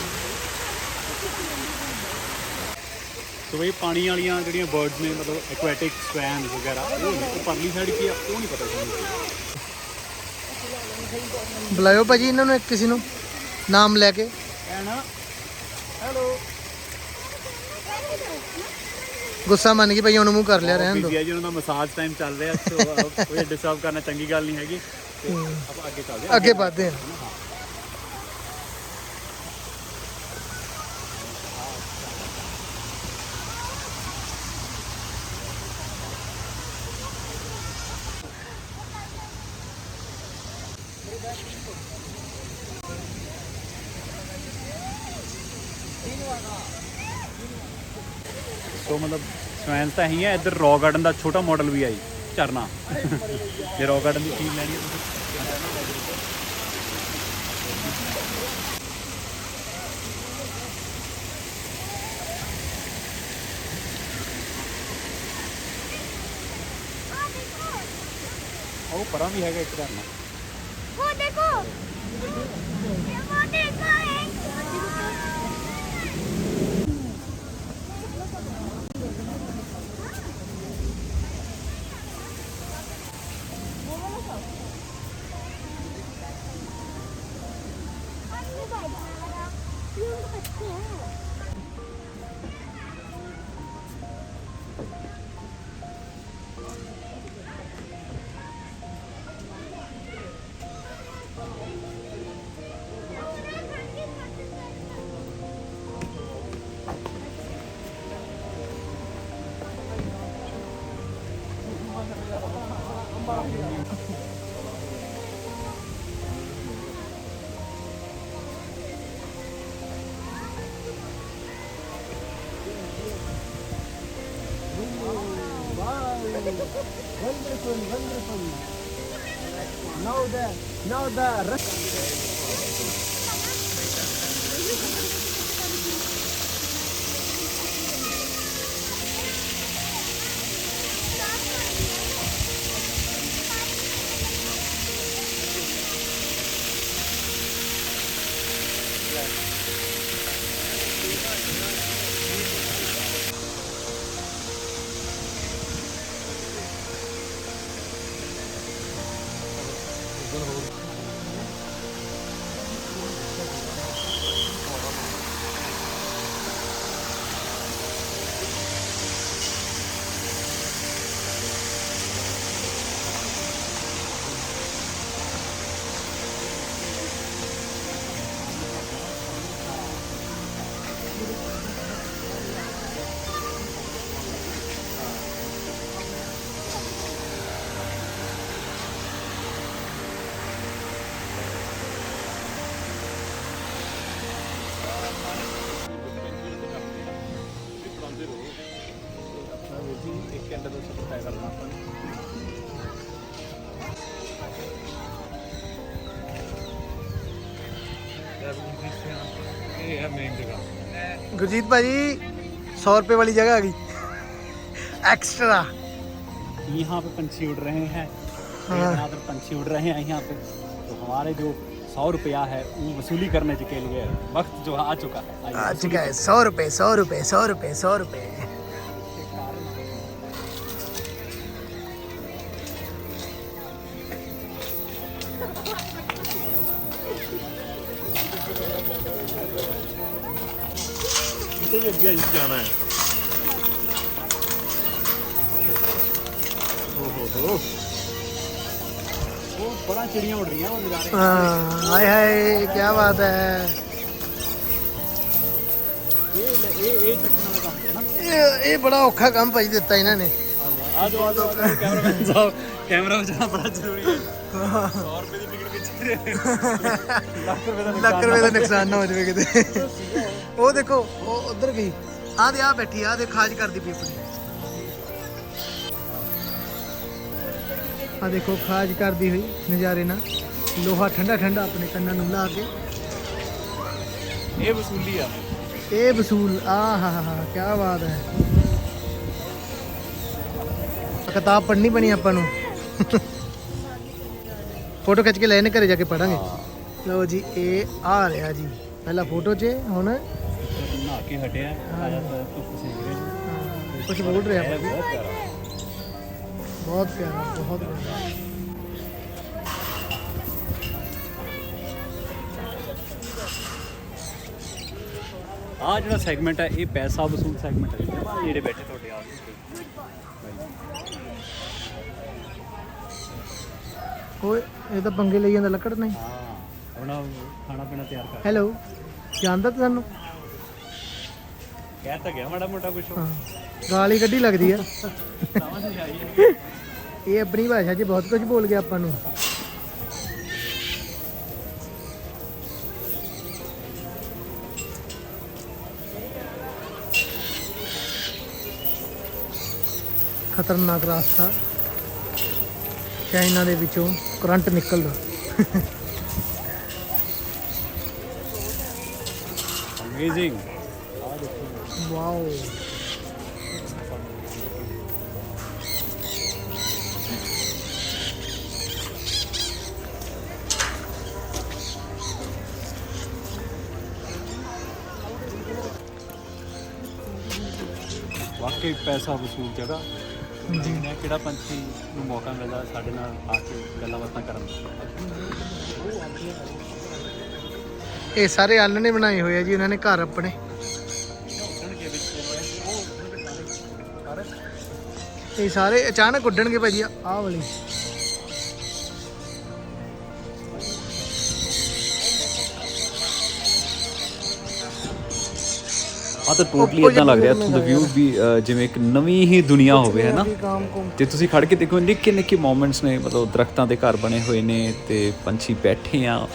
[SPEAKER 1] So ਇਹ ਪਾਣੀ ਵਾਲੀਆਂ ਜਿਹੜੀਆਂ ਬਰਡਸ ਨੇ ਮਤਲਬ ਐਕੁਆਟਿਕ ਸਵੈਨ ਵਗੈਰਾ ਉਹ ਪਰਲੀ ਸਾਈਡ ਕੀ ਆ ਉਹ ਨਹੀਂ ਪਤਾ ਸਾਨੂੰ।
[SPEAKER 2] ਬੁਲਾਇਓ ਭਾਜੀ ਇਹਨਾਂ ਨੂੰ, ਕਿਸੇ ਨੂੰ ਨਾਮ ਲੈ ਕੇ।
[SPEAKER 1] ਹੈਲੋ
[SPEAKER 2] ਗੁੱਸਾ ਮੰਨ ਗਈ ਭਾਈ, ਉਹਨੂੰ ਮੂੰਹ ਕਰ ਲਿਆ, ਰਹਿਣ ਦੋ।
[SPEAKER 1] ਜੀ ਉਹਨਾਂ ਦਾ ਮਸਾਜ ਟਾਈਮ ਚੱਲ ਰਿਹਾ, ਸੋ ਕੋਈ ਡਿਸਟਰਬ ਕਰਨਾ ਚੰਗੀ ਗੱਲ ਨਹੀਂ ਹੈਗੀ। ਤੇ ਆਪਾਂ ਅੱਗੇ ਚੱਲਦੇ ਹਾਂ,
[SPEAKER 2] ਅੱਗੇ ਵਧਦੇ ਹਾਂ।
[SPEAKER 1] ਸੋ ਮਤਲਬ ਸਵੈਨਸ ਤਾਂ ਹੀ ਹੈ। ਇੱਧਰ ਰੌਕ ਗਾਰਡਨ ਦਾ ਛੋਟਾ ਮਾਡਲ ਵੀ ਆਈ, ਝਰਨਾ। ਜੇ ਰੌਕ ਗਾਰਡਨ ਦੀ ਚੀਜ਼ ਲੈਣੀ ਹੈ ਤੁਸੀਂ ਉਹ ਪਰਾਂ ਵੀ ਹੈਗਾ ਇੱਕ ਝਰਨਾ।
[SPEAKER 4] वो देखो वो देखो
[SPEAKER 1] ਇੱਕ ਘੰਟੇ ਤੋਂ ਸਫ਼ਰ ਤੈਅ ਕਰਨਾ ਆਪਾਂ ਨੇ। ਇਹ ਹੈ ਮੇਨ ਜਗ੍ਹਾ।
[SPEAKER 2] गुरजीत भाजी 100 रुपये वाली जगह आ गई एक्स्ट्रा।
[SPEAKER 1] यहाँ पे पंछी उड़ रहे हैं,
[SPEAKER 2] हाँ।
[SPEAKER 1] यहाँ पर पंछी उड़ रहे हैं यहाँ पे। तो हमारे जो 100 रुपया है वो वसूली करने के लिए वक्त जो आ चुका है। आइए
[SPEAKER 2] आ
[SPEAKER 1] वसूली
[SPEAKER 2] चुका है 100 रुपये 100 रुपये 100 रुपये 100 रुपये।
[SPEAKER 3] ਅੱਗੇ ਜਾਣਾ ਹੈ। ਓਹੋ
[SPEAKER 1] वो बड़ा चिड़िया उड़ रही है वो नज़ारे।
[SPEAKER 2] हाँ हाय हाय क्या बात है।
[SPEAKER 1] ये चक्कर वाला काम है ना।
[SPEAKER 2] ਇਹ ਬੜਾ ਔਖਾ ਕੰਮ ਭਾਈ ਦਿੱਤਾ ਇਹਨਾਂ ਨੇ।
[SPEAKER 1] आज कैमरामैन साहब कैमरा बचाना बड़ा जरूरी है। 100 रुपए की टिकट खिंच
[SPEAKER 2] ਲੱਖ ਰੁਪਏ ਦਾ ਨੁਕਸਾਨ ਨਾ ਹੋ ਜਾਵੇ ਕਿਤੇ। ਉਹ ਦੇਖੋ ਉਹ ਉਧਰ ਗਈ, ਆਹ ਦੇ ਆ ਬੈਠੀ, ਆਹ ਦੇ ਖਾਜ ਕਰਦੀ ਪਈ ਆਪਣੀ। ਆ ਦੇਖੋ ਖਾਜ ਕਰਦੀ ਹੋਈ ਨਜ਼ਾਰੇ ਨਾਲ, ਲੋਹਾ ਠੰਡਾ ਠੰਡਾ ਆਪਣੇ ਕੰਨਾਂ ਨੂੰ ਲਾ ਕੇ।
[SPEAKER 1] ये वसूली है।
[SPEAKER 2] ਇਹ ਵਸੂਲ ਆ ਹਾ ਹਾ ਕੀ ਬਾਤ ਹੈ। ਕਿਤਾਬ ਪੜ੍ਹਨੀ ਪੈਣੀ ਆਪਾਂ ਨੂੰ। ਫੋਟੋ ਖਿੱਚ ਕੇ ਲੈ ਨੇ ਘਰੇ ਜਾ ਕੇ ਪੜਾਂਗੇ। ਲਓ ਜੀ ਇਹ ਆ ਰਿਹਾ ਜੀ ਪਹਿਲਾਂ ਫੋਟੋ 'ਚ ਹੁਣ
[SPEAKER 1] ਨਹਾ ਕੇ ਹਟਿਆ ਆਇਆ ਤਾਂ ਧੁੱਪ ਸੇਕ ਰਿਹਾ
[SPEAKER 2] ਕੁਝ ਬੋਲ ਰਿਹਾ ਭਾਜੀ
[SPEAKER 1] ਬਹੁਤ ਪਿਆਰਾ
[SPEAKER 2] ਬਹੁਤ ਪਿਆਰਾ ਬਹੁਤ ਪਿਆਰਾ
[SPEAKER 1] ਆ ਜਿਹੜਾ ਸੈਗਮੈਂਟ ਹੈ ਇਹ ਪੈਸਾ ਵਸੂਲ ਸੈਗਮੈਂਟ ਹੈ ਜਿਹੜੇ ਬੈਠੇ ਤੁਹਾਡੇ ਆ
[SPEAKER 2] ਓਏ ਇਹ ਤਾਂ ਪੰਗੇ ਲਈ ਜਾਂਦਾ ਲੱਕੜ ਨਹੀਂ
[SPEAKER 1] ਹਾਂ ਆਪਣਾ ਖਾਣਾ ਪੀਣਾ ਤਿਆਰ ਕਰ
[SPEAKER 2] ਹੈਲੋ ਜਾਣਦਾ ਤੂੰ ਸਾਨੂੰ
[SPEAKER 1] ਕਹਿ ਤਾਂ ਗਿਆ ਮਾੜਾ ਮੋਟਾ ਕੁਛ
[SPEAKER 2] ਹਾਂ ਗਾਲੀ ਕੱਢੀ ਲੱਗਦੀ ਆ
[SPEAKER 1] ਸਮਝ ਨਹੀਂ ਆਈ
[SPEAKER 2] ਇਹ ਆਪਣੀ ਭਾਸ਼ਾ 'ਚ ਬਹੁਤ ਕੁਝ ਬੋਲ ਗਿਆ ਆਪਾਂ ਨੂੰ ਖਤਰਨਾਕ ਰਾਸਤਾ ਚਾਈਨਾ ਦੇ ਵਿੱਚੋਂ ਕਰੰਟ ਨਿਕਲਦਾ
[SPEAKER 1] ਅਮੇਜ਼ਿੰਗ
[SPEAKER 2] ਵਾਓ
[SPEAKER 1] ਵਾਕਈ ਪੈਸਾ ਵਸੂਲ ਜਗ੍ਹਾ ਮੈਂ ਕਿਹੜਾ ਪੰਛੀ ਨੂੰ ਮੌਕਾ ਮਿਲਦਾ ਸਾਡੇ ਨਾਲ ਆ ਕੇ ਗੱਲਾਂ ਬਾਤਾਂ ਕਰਨ ਦਾ
[SPEAKER 2] ਇਹ ਸਾਰੇ ਆਲ੍ਹਣੇ ਬਣਾਏ ਹੋਏ ਆ ਜੀ ਉਹਨਾਂ ਨੇ ਘਰ ਆਪਣੇ ਇਹ ਸਾਰੇ ਅਚਾਨਕ ਉੱਡਣਗੇ ਭਾਜੀ ਆਹ ਵਾਲੀ
[SPEAKER 1] ਆ ਤਾਂ ਟੋਟਲੀ ਇਦਾਂ ਲੱਗ ਰਿਹਾ ਇੱਥੋਂ ਦਾ ਵਿਊ ਵੀ ਜਿਵੇਂ ਇੱਕ ਨਵੀਂ ਹੀ ਦੁਨੀਆ ਹੋਵੇ ਹੈ ਨਾ ਤੇ ਤੁਸੀਂ ਖੜ ਕੇ ਦੇਖੋ ਨਿੱਕੇ ਨਿੱਕੇ ਮੋਮੈਂਟਸ ਨੇ ਮਤਲਬ ਦਰਖਤਾਂ ਦੇ ਘਰ ਬਣੇ ਹੋਏ ਨੇ ਤੇ ਪੰਛੀ ਬੈਠੇ ਆ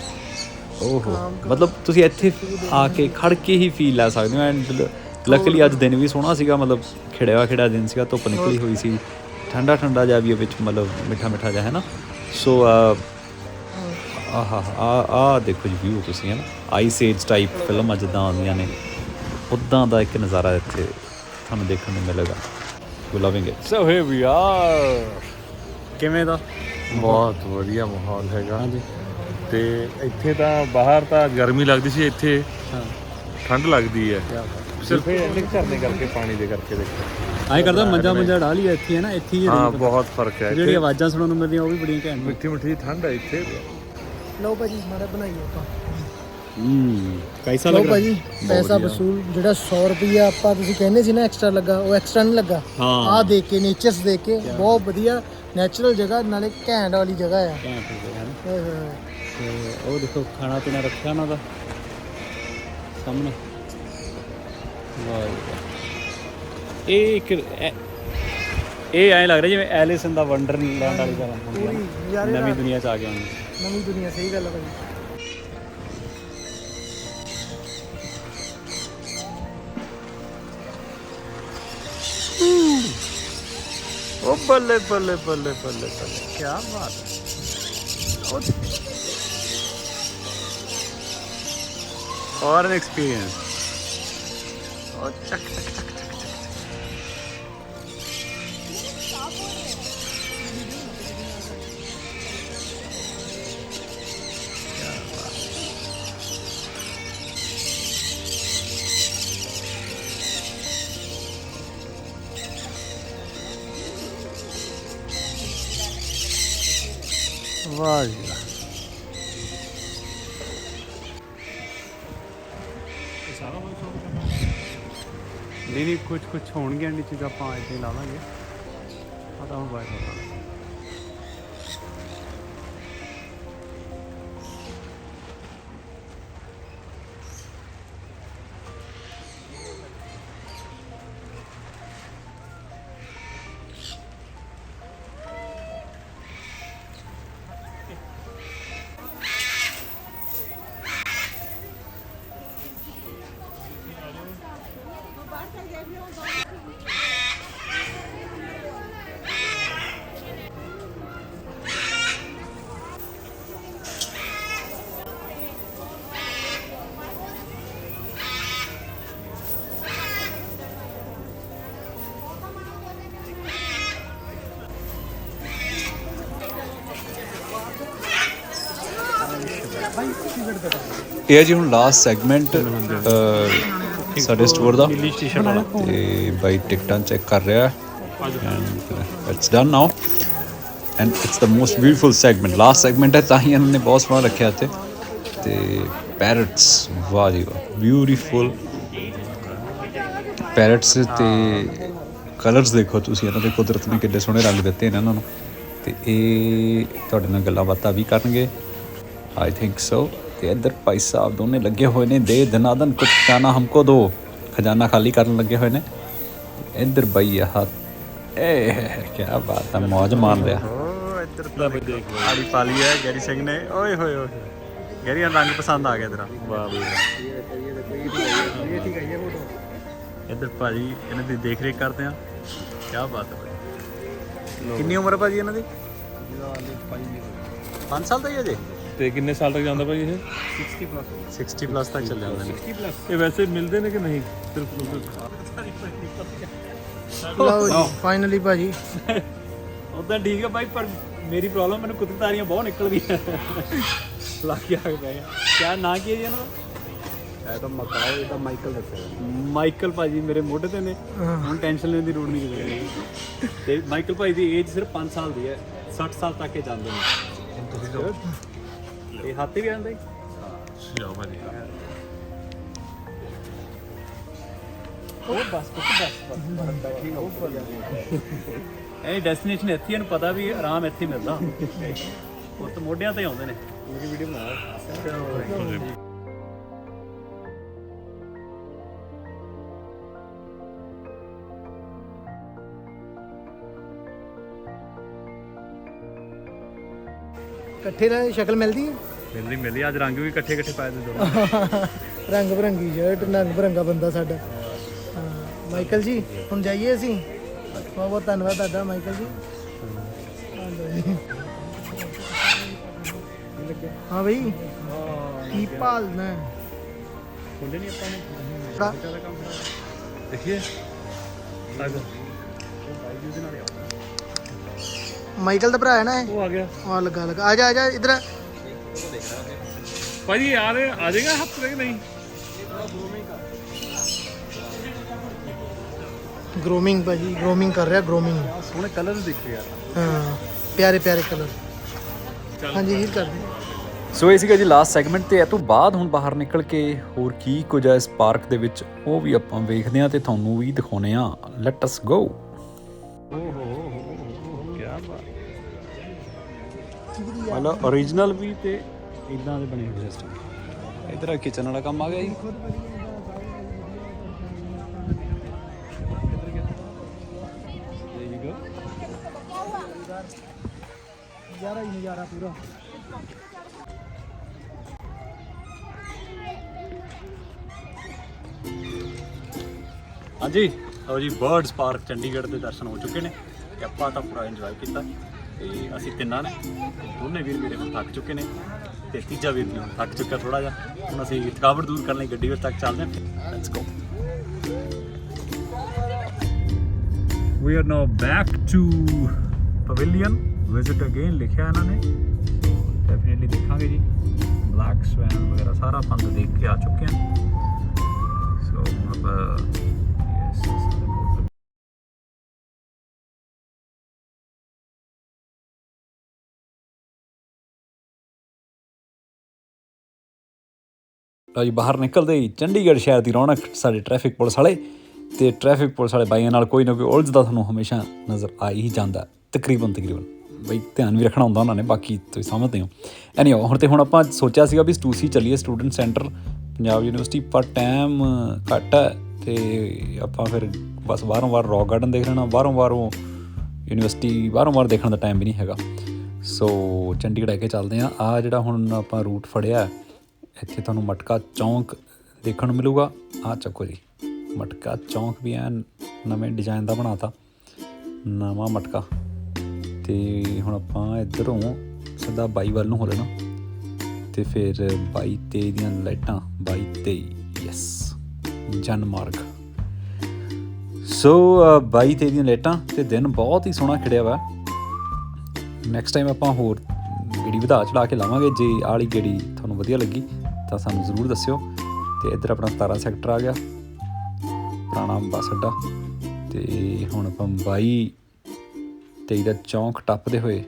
[SPEAKER 1] ਓਹੋ ਮਤਲਬ ਤੁਸੀਂ ਇੱਥੇ ਆ ਕੇ ਖੜ ਕੇ ਹੀ ਫੀਲ ਲੈ ਸਕਦੇ ਹੋ ਐਂਡ ਲੱਕਲੀ ਅੱਜ ਦਿਨ ਵੀ ਸੋਹਣਾ ਸੀਗਾ ਮਤਲਬ ਖਿੜਿਆ ਦਿਨ ਸੀਗਾ ਧੁੱਪ ਨਿਕਲੀ ਹੋਈ ਸੀ ਠੰਡਾ ਠੰਡਾ ਜਿਹਾ ਵੀ ਵਿੱਚ ਮਤਲਬ ਮਿੱਠਾ ਮਿੱਠਾ ਜਿਹਾ ਹੈ ਨਾ ਸੋ ਆਹ ਦੇਖੋ ਜੀ ਵਿਊ ਤੁਸੀਂ ਹੈ ਨਾ ਆਈਸ ਏਜ ਟਾਈਪ ਫਿਲਮਾਂ ਜਿੱਦਾਂ ਆਉਂਦੀਆਂ ਨੇ ਉੱਦਾਂ ਦਾ ਇੱਕ ਨਜ਼ਾਰਾ ਇੱਥੇ ਤੁਹਾਨੂੰ ਦੇਖਣ ਨੂੰ ਮਿਲੇਗਾ you loving it so here we are ਕਿਵੇਂ ਦਾ
[SPEAKER 3] ਬਹੁਤ ਵਧੀਆ ਮਾਹੌਲ ਹੈਗਾ ਤੇ ਇੱਥੇ ਤਾਂ ਬਾਹਰ ਤਾਂ ਗਰਮੀ ਲੱਗਦੀ ਸੀ ਇੱਥੇ ਠੰਡ ਲੱਗਦੀ ਹੈ ਸਿਰਫ ਇਹ ਝਰਨੇ ਕਰਕੇ ਪਾਣੀ ਦੇ ਕਰਕੇ ਦੇਖੋ
[SPEAKER 1] ਐਂ ਕਰਦਾ ਮੰਜਾ ਢਾ ਲਿਆ ਇੱਥੇ ਹੈ ਨਾ ਇੱਥੇ ਹੀ
[SPEAKER 3] ਹਾਂ ਬਹੁਤ ਫਰਕ ਹੈ
[SPEAKER 1] ਜਿਹੜੀ ਆਵਾਜ਼ਾਂ ਸੁਣਨ ਨੂੰ ਮਿਲਦੀਆਂ ਉਹ ਵੀ ਬੜੀਆਂ ਘੈਂਟ
[SPEAKER 3] ਮਿੱਠੀ ਮਿੱਠੀ ਠੰਡ ਹੈ ਇੱਥੇ
[SPEAKER 2] ਲਓ ਭਾਜੀ ਮਾੜਾ ਬਣਾਈਏ ਆਪਾਂ
[SPEAKER 1] ਕੈਸਾ
[SPEAKER 2] ਲਓ ਭਾਜੀ ਪੈਸਾ ਵਸੂਲ ਜਿਹੜਾ 100 ਰੁਪਿਆ ਆਪਾਂ ਤੁਸੀਂ ਕਹਿੰਦੇ ਸੀ ਨਾ ਐਕਸਟਰਾ ਲੱਗਾ ਉਹ ਐਕਸਟਰਾ ਨਹੀਂ ਲੱਗਾ ਆਹ ਦੇਖ ਕੇ ਨੇਚਰਸ ਦੇਖ ਕੇ ਬਹੁਤ ਵਧੀਆ ਨੈਚੁਰਲ ਜਗ੍ਹਾ ਨਾਲੇ ਘੈਂਟ ਵਾਲੀ ਜਗ੍ਹਾ ਆ
[SPEAKER 1] ਤੇ ਉਹ ਦੇਖੋ ਖਾਣਾ ਪੀਣਾ ਰੱਖਿਆ ਉਹਨਾਂ ਦਾ ਸਾਹਮਣੇ ਵਾਹ ਇਹ ਐਂ ਲੱਗ ਰਿਹਾ ਜਿਵੇਂ ਐਲਿਸ ਇਨ ਦਾ ਵੰਡਰਲੈਂਡ ਵਾਲੀ ਤਰ੍ਹਾਂ ਹੁੰਦੀ ਆ ਨਵੀਂ ਦੁਨੀਆ 'ਚ ਆ ਗਿਆ
[SPEAKER 2] ਨਵੀਂ ਦੁਨੀਆ ਸਹੀ ਗੱਲ ਹੈ ਭਾਜੀ
[SPEAKER 3] ਉਹ ਬੱਲੇ ਬੱਲੇ ਬੱਲੇ ਬੱਲੇ ਬੱਲੇ ਕੀ ਬਾਤ ਹੈ
[SPEAKER 1] और an experience
[SPEAKER 3] ਉਹ ਚੱਕ ਚੱਕ ਚੱਕ
[SPEAKER 1] वाह जी नहीं कुछ होणगीਆਂ ਨਹੀਂ ਚੀਜ਼ਾਂ ਆਪਾਂ ਇੱਥੇ ਲਾ ਲਾਂਗੇ ਆ ਤਾਂ ਹੁਣ ਬਾਈ ਇਹ ਹੈ ਜੀ ਹੁਣ ਲਾਸਟ ਸੈਗਮੈਂਟ ਸਾਡੇ ਸਟੋਰ ਦਾ ਤੇ ਬਾਈ ਟਿਕਟਾਂ ਚੈੱਕ ਕਰ ਰਿਹਾ and it's done now and it's the most beautiful segment last segment ਹੈ ਤਾਂ ਹੀ ਇਹਨਾਂ ਨੇ ਬਹੁਤ ਸੋਹਣਾ ਰੱਖਿਆ ਇੱਥੇ ਤੇ ਪੈਰਟਸ ਵਾਹ ਜੀ ਵਾਹ ਬਿਊਟੀਫੁਲ ਪੈਰਟਸ ਤੇ ਕਲਰਸ ਦੇਖੋ ਤੁਸੀਂ ਇਹਨਾਂ ਦੇ ਕੁਦਰਤ ਨੇ ਕਿੰਨੇ ਸੋਹਣੇ ਰੰਗ ਦਿੱਤੇ ਨੇ ਇਹਨਾਂ ਨੂੰ ਤੇ ਇਹ ਤੁਹਾਡੇ ਨਾਲ ਗੱਲਾਂ ਬਾਤਾਂ ਵੀ ਕਰਨਗੇ ਆਈ ਥਿੰਕ ਸੋ ਤੇ ਇੱਧਰ ਭਾਈ ਸਾਹਿਬ ਦੋਨੇ ਲੱਗੇ ਹੋਏ ਨੇ ਦੇ ਦਨਾਦਨ ਕੁਛ ਖਾਣਾ ਹਮਕੋ ਦੋ ਖਜ਼ਾਨਾ ਖਾਲੀ ਕਰਨ ਲੱਗੇ ਹੋਏ ਨੇ ਇੱਧਰ ਬਈ ਆਹ ਕੀ ਬਾਤ ਹੈ ਮੌਜ ਮਾਰ ਰਿਹਾ
[SPEAKER 5] ਆੜੀ ਪਾਲੀ ਹੈ ਗੈਰੀ ਸਿੰਘ ਨੇ ਓਏ ਹੋਏ ਹੋਏ ਗੈਰੀ ਰੰਗ ਪਸੰਦ ਆ ਗਿਆ ਤੇਰਾ
[SPEAKER 3] ਵਾਹ ਬਈ
[SPEAKER 5] ਇੱਧਰ ਭਾਜੀ ਇਹਨਾਂ ਦੀ ਦੇਖ ਰੇਖ ਕਰਦੇ ਆ ਕੀ ਬਾਤ ਹੈ ਭਾਜੀ ਕਿੰਨੀ ਉਮਰ ਹੈ ਭਾਜੀ ਇਹਨਾਂ ਦੀ 5 ਸਾਲ ਦਾ ਹੀ ਅਜੇ
[SPEAKER 3] ਤੇ ਕਿੰਨੇ ਸਾਲ ਤੱਕ ਜਾਂਦਾ ਭਾਈ ਇਹ
[SPEAKER 5] 60 ਪਲੱਸ ਤੱਕ ਚੱਲ ਜਾਂਦੇ ਨੇ
[SPEAKER 3] ਇਹ ਵੈਸੇ ਮਿਲਦੇ ਨੇ ਕਿ ਨਹੀਂ ਸਿਰਫ
[SPEAKER 2] ਲਓ ਜੀ ਫਾਈਨਲੀ ਭਾਜੀ
[SPEAKER 5] ਉਦਾਂ ਠੀਕ ਹੈ ਭਾਈ ਪਰ ਮੇਰੀ ਪ੍ਰੋਬਲਮ ਮੈਨੂੰ ਕੁੱਤਤਾਰੀਆਂ ਬਹੁਤ ਨਿਕਲਦੀਆਂ ਲੱਗ ਗਿਆ ਕਿਆ ਨਾਂ ਕੀ ਹੈ ਜੀ ਇਹਨਾਂ ਦਾ
[SPEAKER 2] ਇਹ ਤਾਂ ਮਕਾਓ ਇਹ ਤਾਂ ਮਾਈਕਲ ਦੱਸਿਆ
[SPEAKER 5] ਮਾਈਕਲ ਭਾਜੀ ਮੇਰੇ ਮੋਢੇ ਤੇ ਨੇ ਹੁਣ ਟੈਨਸ਼ਨ ਲੈਣ ਦੀ ਲੋੜ ਨਹੀਂ ਕਿਤੇ ਤੇ ਮਾਈਕਲ ਭਾਈ ਦੀ ਏਜ ਸਿਰਫ 5 ਸਾਲ ਦੀ ਹੈ 60 ਸਾਲ ਤੱਕ ਇਹ ਜਾਂਦੇ ਨੇ ਇਹ ਹਾਥੀ ਵੀ ਆਉਂਦੇ
[SPEAKER 3] ਜਾਓ ਭਾਜੀ
[SPEAKER 5] ਉਹ ਬਸ ਇਹ ਡੈਸਟੀਨੇਸ਼ਨ ਇੱਥੇ ਇਹਨੂੰ ਪਤਾ ਵੀ ਆਰਾਮ ਇੱਥੇ ਮਿਲਦਾ ਉਹ ਤਾਂ ਮੋਢਿਆਂ ਤੇ ਆਉਂਦੇ ਨੇ ਮੇਰੀ ਵੀਡੀਓ ਬਣਾ
[SPEAKER 2] ਇਕੱਠੇ ਰਹਿ ਸ਼ਕਲ ਮਿਲਦੀ ਹੈ
[SPEAKER 5] ਮਿਲਦੀ ਅੱਜ ਰੰਗ ਵੀ ਇਕੱਠੇ ਪਾਏ ਦੇ ਦੋ
[SPEAKER 2] ਰੰਗ ਬਰੰਗੀ ਸ਼ਰਟ ਰੰਗ ਬਰੰਗਾ ਬੰਦਾ ਸਾਡਾ ਹਾਂ ਮਾਈਕਲ ਜੀ ਹੁਣ ਜਾਈਏ ਅਸੀਂ ਬਹੁਤ ਬਹੁਤ ਧੰਨਵਾਦ ਤੁਹਾਡਾ ਮਾਈਕਲ ਜੀ ਹਾਂ ਬਈ ਕੀ ਭਾਲਣਾ
[SPEAKER 5] ਖੋਲੇ ਨਹੀਂ ਆਪਾਂ ਨੇ
[SPEAKER 3] ਦੇਖੀਏ
[SPEAKER 2] ਮਾਈਕਲ ਦਾ ਭਰਾ ਹੈ ਨਾ ਇਹ
[SPEAKER 3] ਉਹ ਆ ਗਿਆ
[SPEAKER 2] ਆ ਲੱਗਾ ਆ ਜਾ ਇਧਰ
[SPEAKER 3] ਭਾਜੀ ਯਾਰ ਆ ਜਾਏਗਾ ਹਫਤੇ ਕਿ ਨਹੀਂ
[SPEAKER 2] ਗਰੂਮਿੰਗ ਭਾਜੀ ਗਰੂਮਿੰਗ ਕਰ ਰਿਹਾ ਗਰੂਮਿੰਗ
[SPEAKER 5] ਸੋਹਣੇ ਕਲਰ ਦੇਖੋ ਯਾਰ
[SPEAKER 2] ਹਾਂ ਪਿਆਰੇ ਪਿਆਰੇ ਕਲਰ ਹਾਂਜੀ ਹੀਰ ਕਰ ਦੇ
[SPEAKER 1] ਸੋ ਇਹ ਸੀਗਾ ਜੀ ਲਾਸਟ ਸੈਗਮੈਂਟ ਤੇ ਇਹ ਤੋਂ ਬਾਅਦ ਹੁਣ ਬਾਹਰ ਨਿਕਲ ਕੇ ਹੋਰ ਕੀ ਕੁਝ ਹੈ ਇਸ ਪਾਰਕ ਦੇ ਵਿੱਚ ਉਹ ਵੀ ਆਪਾਂ ਵੇਖਦੇ ਹਾਂ ਤੇ ਤੁਹਾਨੂੰ ਵੀ ਦਿਖਾਉਨੇ ਆ ਲੈਟ ਅਸ ਗੋ
[SPEAKER 5] ਮਤਲਬ origignal ਵੀ ਤੇ ਇਦਾਂ ਦੇ ਬਣੇ ਹੋਏ ਸਿਸਟਮ
[SPEAKER 1] ਇਧਰ ਕਿਚਨ ਵਾਲਾ ਕੰਮ ਆ ਗਿਆ ਜੀ
[SPEAKER 2] ਨਜ਼ਾਰਾ ਹੀ ਨਜ਼ਾਰਾ ਪੂਰਾ
[SPEAKER 5] ਹਾਂਜੀ ਲਓ ਜੀ ਬਰਡਸ ਪਾਰਕ ਚੰਡੀਗੜ੍ਹ ਦੇ ਦਰਸ਼ਨ ਹੋ ਚੁੱਕੇ ਨੇ ਤੇ ਆਪਾਂ ਤਾਂ ਪੂਰਾ ਇੰਜੋਏ ਕੀਤਾ ਤੇ ਅਸੀਂ ਤਿੰਨਾਂ ਨੇ ਦੋਨੇ ਵੀਰ ਮੇਰੇ ਹੁਣ ਥੱਕ ਚੁੱਕੇ ਨੇ ਤੇ ਤੀਜਾ ਵੀਰ ਵੀ ਹੁਣ ਥੱਕ ਚੁੱਕਾ ਥੋੜਾ ਜਿਹਾ ਹੁਣ ਅਸੀਂ ਥਕਾਵਟ ਦੂਰ ਕਰਨ ਲਈ ਗੱਡੀ ਵਿੱਚ ਤੱਕ ਚੱਲਦੇ ਹਾਂ let's go we are now back to pavilion visit again ਲਿਖਿਆ ਇਹਨਾਂ ਨੇ ਡੈਫੀਨਿਟਲੀ ਦੇਖਾਂਗੇ ਜੀ ਬਲੈਕ ਸਵੈਨ ਵਗੈਰਾ ਸਾਰਾ ਆਪਾਂ ਦੇਖ ਕੇ ਆ ਚੁੱਕੇ ਹਾਂ ਸੋ ਮਤਲਬ
[SPEAKER 1] ਲਓ ਜੀ ਬਾਹਰ ਨਿਕਲਦੇ ਹੀ ਚੰਡੀਗੜ੍ਹ ਸ਼ਹਿਰ ਦੀ ਰੌਣਕ ਸਾਡੇ ਟ੍ਰੈਫਿਕ ਪੁਲਿਸ ਵਾਲੇ ਤੇ ਟ੍ਰੈਫਿਕ ਪੁਲਿਸ ਵਾਲੇ ਬਾਈਆਂ ਨਾਲ ਕੋਈ ਨਾ ਕੋਈ ਉਲਝਦਾ ਤੁਹਾਨੂੰ ਹਮੇਸ਼ਾ ਨਜ਼ਰ ਆ ਹੀ ਜਾਂਦਾ ਤਕਰੀਬਨ ਬਈ ਧਿਆਨ ਵੀ ਰੱਖਣਾ ਹੁੰਦਾ ਉਹਨਾਂ ਨੇ ਬਾਕੀ ਤੁਸੀਂ ਸਮਝਦੇ ਹੋ ਐਨੀਓ ਹੁਣ ਆਪਾਂ ਸੋਚਿਆ ਸੀਗਾ ਵੀ ਸਟੂਸੀ ਚੱਲੀਏ ਸਟੂਡੈਂਟ ਸੈਂਟਰ ਪੰਜਾਬ ਯੂਨੀਵਰਸਿਟੀ ਪਰ ਟਾਈਮ ਘੱਟ ਹੈ ਤੇ ਆਪਾਂ ਫਿਰ ਬਸ ਵਾਰ ਰੌਕ ਗਾਰਡਨ ਦੇਖ ਲੈਣਾ ਬਾਹਰੋਂ ਯੂਨੀਵਰਸਿਟੀ ਵਾਰ ਦੇਖਣ ਦਾ ਟਾਈਮ ਵੀ ਨਹੀਂ ਹੈਗਾ ਸੋ ਚੰਡੀਗੜ੍ਹ ਆ ਕੇ ਚੱਲਦੇ ਹਾਂ ਆ ਜਿਹੜਾ ਹੁਣ ਆਪਾਂ ਰੂਟ ਫੜਿਆ ਇੱਥੇ ਤੁਹਾਨੂੰ ਮਟਕਾ ਚੌਂਕ ਦੇਖਣ ਨੂੰ ਮਿਲੂਗਾ ਆਹ ਚੱਕੋ ਜੀ ਮਟਕਾ ਚੌਂਕ ਵੀ ਐਨ ਨਵੇਂ ਡਿਜ਼ਾਈਨ ਦਾ ਬਣਾਤਾ ਨਵਾਂ ਮਟਕਾ ਤੇ ਹੁਣ ਆਪਾਂ ਇੱਧਰੋਂ ਸਿੱਧਾ 22 ਵੱਲ ਨੂੰ ਹੋ ਲੈਣਾ ਤੇ ਫਿਰ 22-23 ਦੀਆਂ ਲਾਈਟਾਂ 22-23 ਯੈਸ ਜਨ ਮਾਰਗ ਸੋ 22-23 ਦੀਆਂ ਲਾਈਟਾਂ ਤੇ ਦਿਨ ਬਹੁਤ ਹੀ ਸੋਹਣਾ ਖਿੜਿਆ ਵਾ ਨੈਕਸਟ ਟਾਈਮ ਆਪਾਂ ਹੋਰ ਗੇੜੀ ਵਧਾ ਚੜਾ ਕੇ ਲਾਵਾਂਗੇ ਜੇ ਆਲੀ ਗੇੜੀ ਤੁਹਾਨੂੰ ਵਧੀਆ ਲੱਗੀ ਤਾਂ ਸਾਨੂੰ ਜ਼ਰੂਰ ਦੱਸਿਓ। ਤੇ ਇੱਧਰ ਆਪਣਾ 17 ਸੈਕਟਰ ਆ ਗਿਆ, ਪੁਰਾਣਾ ਬੱਸ ਅੱਡਾ। ਤੇ ਹੁਣ ਆਪਾਂ 22-23 ਦਾ ਚੌਂਕ ਟੱਪਦੇ ਹੋਏ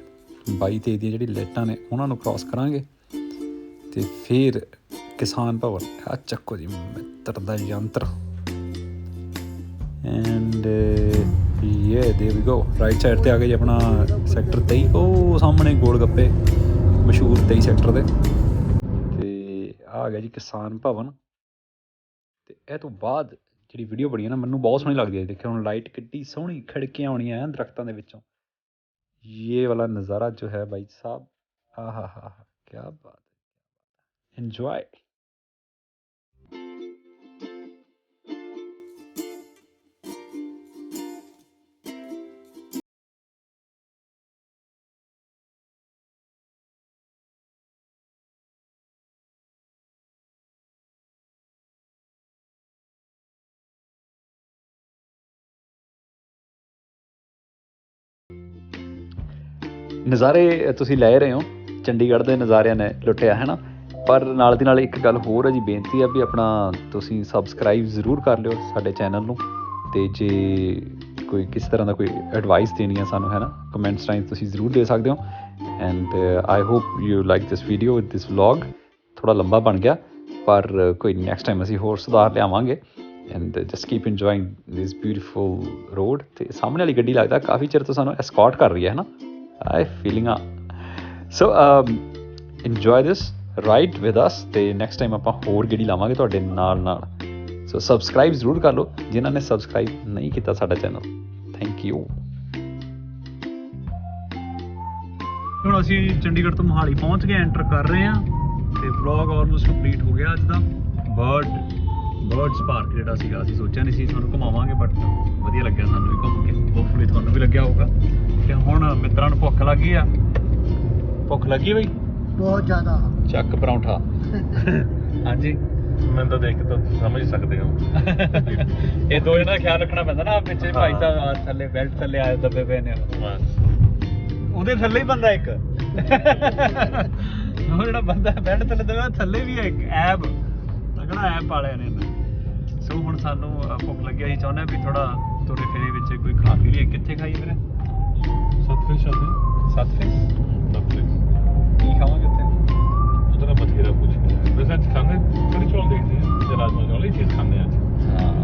[SPEAKER 1] 22-23 ਦੀਆਂ ਜਿਹੜੀ ਲਾਈਟਾਂ ਨੇ ਉਹਨਾਂ ਨੂੰ ਕ੍ਰਾਸ ਕਰਾਂਗੇ ਤੇ ਫਿਰ ਕਿਸਾਨ ਭਵਨ। ਆ ਚੱਕੋ ਜੀ ਮਿੱਤਰ ਦਾ ਯੰਤਰ। And there we go, right side 'ਤੇ ਆ ਗਏ ਜੀ ਆਪਣਾ ਸੈਕਟਰ 23। ਉਹ ਸਾਹਮਣੇ ਗੋਲ ਗੱਪੇ ਮਸ਼ਹੂਰ 23 ਸੈਕਟਰ ਦੇ। ਤੇ ਆ ਗਿਆ ਜੀ ਕਿਸਾਨ ਭਵਨ। ਤੇ ਇਹ ਤੋਂ ਬਾਅਦ ਜਿਹੜੀ ਵੀਡੀਓ ਬਣੀ ਹੈ ਨਾ, ਮੈਨੂੰ ਬਹੁਤ ਸੋਹਣੀ ਲੱਗਦੀ ਹੈ। ਦੇਖਿਓ ਹੁਣ ਲਾਈਟ ਕਿੱਡੀ ਸੋਹਣੀ ਖਿੜਕੀਆਂ ਆਉਣੀਆਂ ਦਰਖਤਾਂ ਦੇ ਵਿੱਚੋਂ। ਇਹ ਵਾਲਾ ਨਜ਼ਾਰਾ ਜੋ ਹੈ ਭਾਈ ਸਾਹਿਬ, ਆਹਾ ਹਾ ਕਿਆ ਬਾਤ ਹੈ। ਇੰਜੋਏ। ਨਜ਼ਾਰੇ ਤੁਸੀਂ ਲੈ ਰਹੇ ਹੋ, ਚੰਡੀਗੜ੍ਹ ਦੇ ਨਜ਼ਾਰਿਆਂ ਨੇ ਲੁੱਟਿਆ ਹੈ ਨਾ। ਪਰ ਨਾਲ ਦੀ ਨਾਲ ਇੱਕ ਗੱਲ ਹੋਰ ਹੈ ਜੀ, ਬੇਨਤੀ ਹੈ ਵੀ ਆਪਣਾ ਤੁਸੀਂ ਸਬਸਕ੍ਰਾਈਬ ਜ਼ਰੂਰ ਕਰ ਲਿਓ ਸਾਡੇ ਚੈਨਲ ਨੂੰ। ਅਤੇ ਜੇ ਕੋਈ ਕਿਸ ਤਰ੍ਹਾਂ ਦਾ ਕੋਈ ਐਡਵਾਈਸ ਦੇਣੀ ਹੈ ਸਾਨੂੰ ਹੈ ਨਾ, ਕਮੈਂਟਸ ਰਾਹੀਂ ਤੁਸੀਂ ਜ਼ਰੂਰ ਦੇ ਸਕਦੇ ਹੋ। And I hope you like this video, this vlog. ਥੋੜ੍ਹਾ ਲੰਬਾ ਬਣ ਗਿਆ ਪਰ ਕੋਈ ਨੈਕਸਟ ਟਾਈਮ ਅਸੀਂ ਹੋਰ ਸੁਧਾਰ ਲਿਆਵਾਂਗੇ। And just keep enjoying this beautiful road. ਅਤੇ ਸਾਹਮਣੇ ਵਾਲੀ ਗੱਡੀ ਲੱਗਦਾ ਕਾਫੀ ਚਿਰ ਤੋਂ ਸਾਨੂੰ ਐਸਕੌਰਟ ਕਰ ਰਹੀ ਹੈ ਨਾ। I feeling so enjoy this ride with us। ਤੇ ਨੈਕਸਟ ਟਾਈਮ ਆਪਾਂ ਹੋਰ ਗੱਡੀ ਲਾਵਾਂਗੇ ਤੁਹਾਡੇ ਨਾਲ। ਸੋ ਸਬਸਕ੍ਰਾਈਬ ਜ਼ਰੂਰ ਕਰ ਲਓ ਜਿਨ੍ਹਾਂ ਨੇ ਸਬਸਕ੍ਰਾਈਬ ਨਹੀਂ ਕੀਤਾ ਸਾਡਾ ਚੈਨਲ। Thank you.
[SPEAKER 5] ਹੁਣ ਅਸੀਂ ਚੰਡੀਗੜ੍ਹ ਤੋਂ ਮੋਹਾਲੀ ਪਹੁੰਚ ਗਏ, ਐਂਟਰ ਕਰ ਰਹੇ ਹਾਂ ਤੇ ਵਲੌਗ ਆਲਮੋਸਟ ਕੰਪਲੀਟ ਹੋ ਗਿਆ ਅੱਜ ਦਾ। ਬਰਡਸ ਪਾਰਕ ਜਿਹੜਾ ਸੀਗਾ, ਅਸੀਂ ਸੋਚਿਆ ਨਹੀਂ ਸੀ ਤੁਹਾਨੂੰ ਘੁਮਾਵਾਂਗੇ, ਬਟ ਵਧੀਆ ਲੱਗਿਆ ਸਾਨੂੰ ਵੀ ਘੁੰਮ ਕੇ। ਹੋਪਫੁਲੀ ਤੁਹਾਨੂੰ ਵੀ ਲੱਗਿਆ ਹੋਊਗਾ। ਤੇ ਹੁਣ ਮਿੱਤਰਾਂ ਨੂੰ ਭੁੱਖ ਲੱਗੀ ਆ। ਭੁੱਖ ਲੱਗੀ ਬਈ
[SPEAKER 2] ਬਹੁਤ ਜ਼ਿਆਦਾ।
[SPEAKER 5] ਚੱਕ ਪਰੌਂਠਾ। ਹਾਂਜੀ,
[SPEAKER 3] ਮੈਨੂੰ ਤਾਂ ਦੇਖ ਕੇ ਤਾਂ ਸਮਝ ਸਕਦੇ ਹੋ।
[SPEAKER 5] ਇਹ ਦੋ ਜਣਾ ਦਾ ਖਿਆਲ ਰੱਖਣਾ ਪੈਂਦਾ ਨਾ। ਪਿੱਛੇ ਭਾਈ ਸਾਹਿਬ ਥੱਲੇ ਬੈਲਟ ਥੱਲੇ ਆਏ ਦੱਬੇ ਪਏ ਨੇ, ਉਹਦੇ ਥੱਲੇ ਹੀ ਬੰਦਾ ਇੱਕ। ਉਹ ਜਿਹੜਾ ਬੰਦਾ ਬੈਲਟ ਥੱਲੇ ਦੱਬਿਆ ਥੱਲੇ ਵੀ ਇੱਕ ਐਬ ਤਗੜਾ ਐਬ ਪਾਲਿਆ ਨੇ। ਸੋ ਹੁਣ ਸਾਨੂੰ ਭੁੱਖ ਲੱਗੀ, ਅਸੀਂ ਚਾਹੁੰਦੇ ਵੀ ਥੋੜਾ ਤੁਰੇ ਫਿਰੇ ਵਿੱਚ ਕੋਈ ਖਾ ਪੀ ਲਈਏ। ਕਿੱਥੇ ਖਾਈਏ ਵੀਰੇ? ਸੱਤ ਫੇਸ ਕੀ ਖਾਵਾਂਗੇ ਉੱਥੇ?
[SPEAKER 3] ਉਧਰ ਬਥੇਰਾ ਕੁਝ ਹੈ। ਵੈਸੇ ਅੱਜ ਖਾਂਦੇ ਕੜੀ ਚੌਲ ਦੇਖਦੇ ਹਾਂ ਤੇ ਰਾਜਮਾ ਚੌਲ, ਇਹ ਚੀਜ਼ ਖਾਂਦੇ ਹਾਂ ਅੱਜ।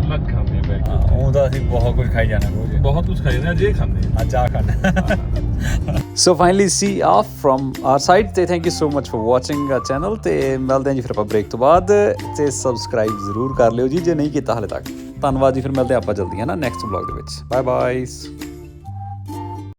[SPEAKER 3] ਲੱਗ ਖਾਂਦੇ ਹਾਂ ਬੈਠ ਕੇ।
[SPEAKER 5] ਉਹ ਤਾਂ ਅਸੀਂ ਬਹੁਤ ਕੁਝ ਖਾਈ ਜਾਣਾ,
[SPEAKER 3] ਬਹੁਤ ਕੁਝ ਖਾਈ ਜਾਂਦੇ ਅੱਜ। ਇਹ ਖਾਂਦੇ ਹਾਂ
[SPEAKER 5] ਅੱਜ ਆ ਖਾਣਾ।
[SPEAKER 1] ਸੋ ਫਾਈਨਲੀ ਸੀ ਆਫ ਫਰੋਮ ਆਰ ਸਾਈਡ। ਤੇ thank you so much for watching our channel. ਤੇ ਮਿਲਦੇ ਹਾਂ ਜੀ ਫਿਰ ਆਪਾਂ ਬ੍ਰੇਕ ਤੋਂ ਬਾਅਦ। ਤੇ ਸਬਸਕ੍ਰਾਈਬ ਜ਼ਰੂਰ ਕਰ ਲਿਓ ਜੀ ਜੇ ਨਹੀਂ ਕੀਤਾ ਹਾਲੇ ਤੱਕ। ਧੰਨਵਾਦ ਜੀ। ਫਿਰ ਮਿਲਦੇ ਆਪਾਂ ਜਲਦੀ ਹੈ ਨਾ ਨੈਕਸਟ ਵਲੌਗ ਦੇ ਵਿੱਚ। Bye bye.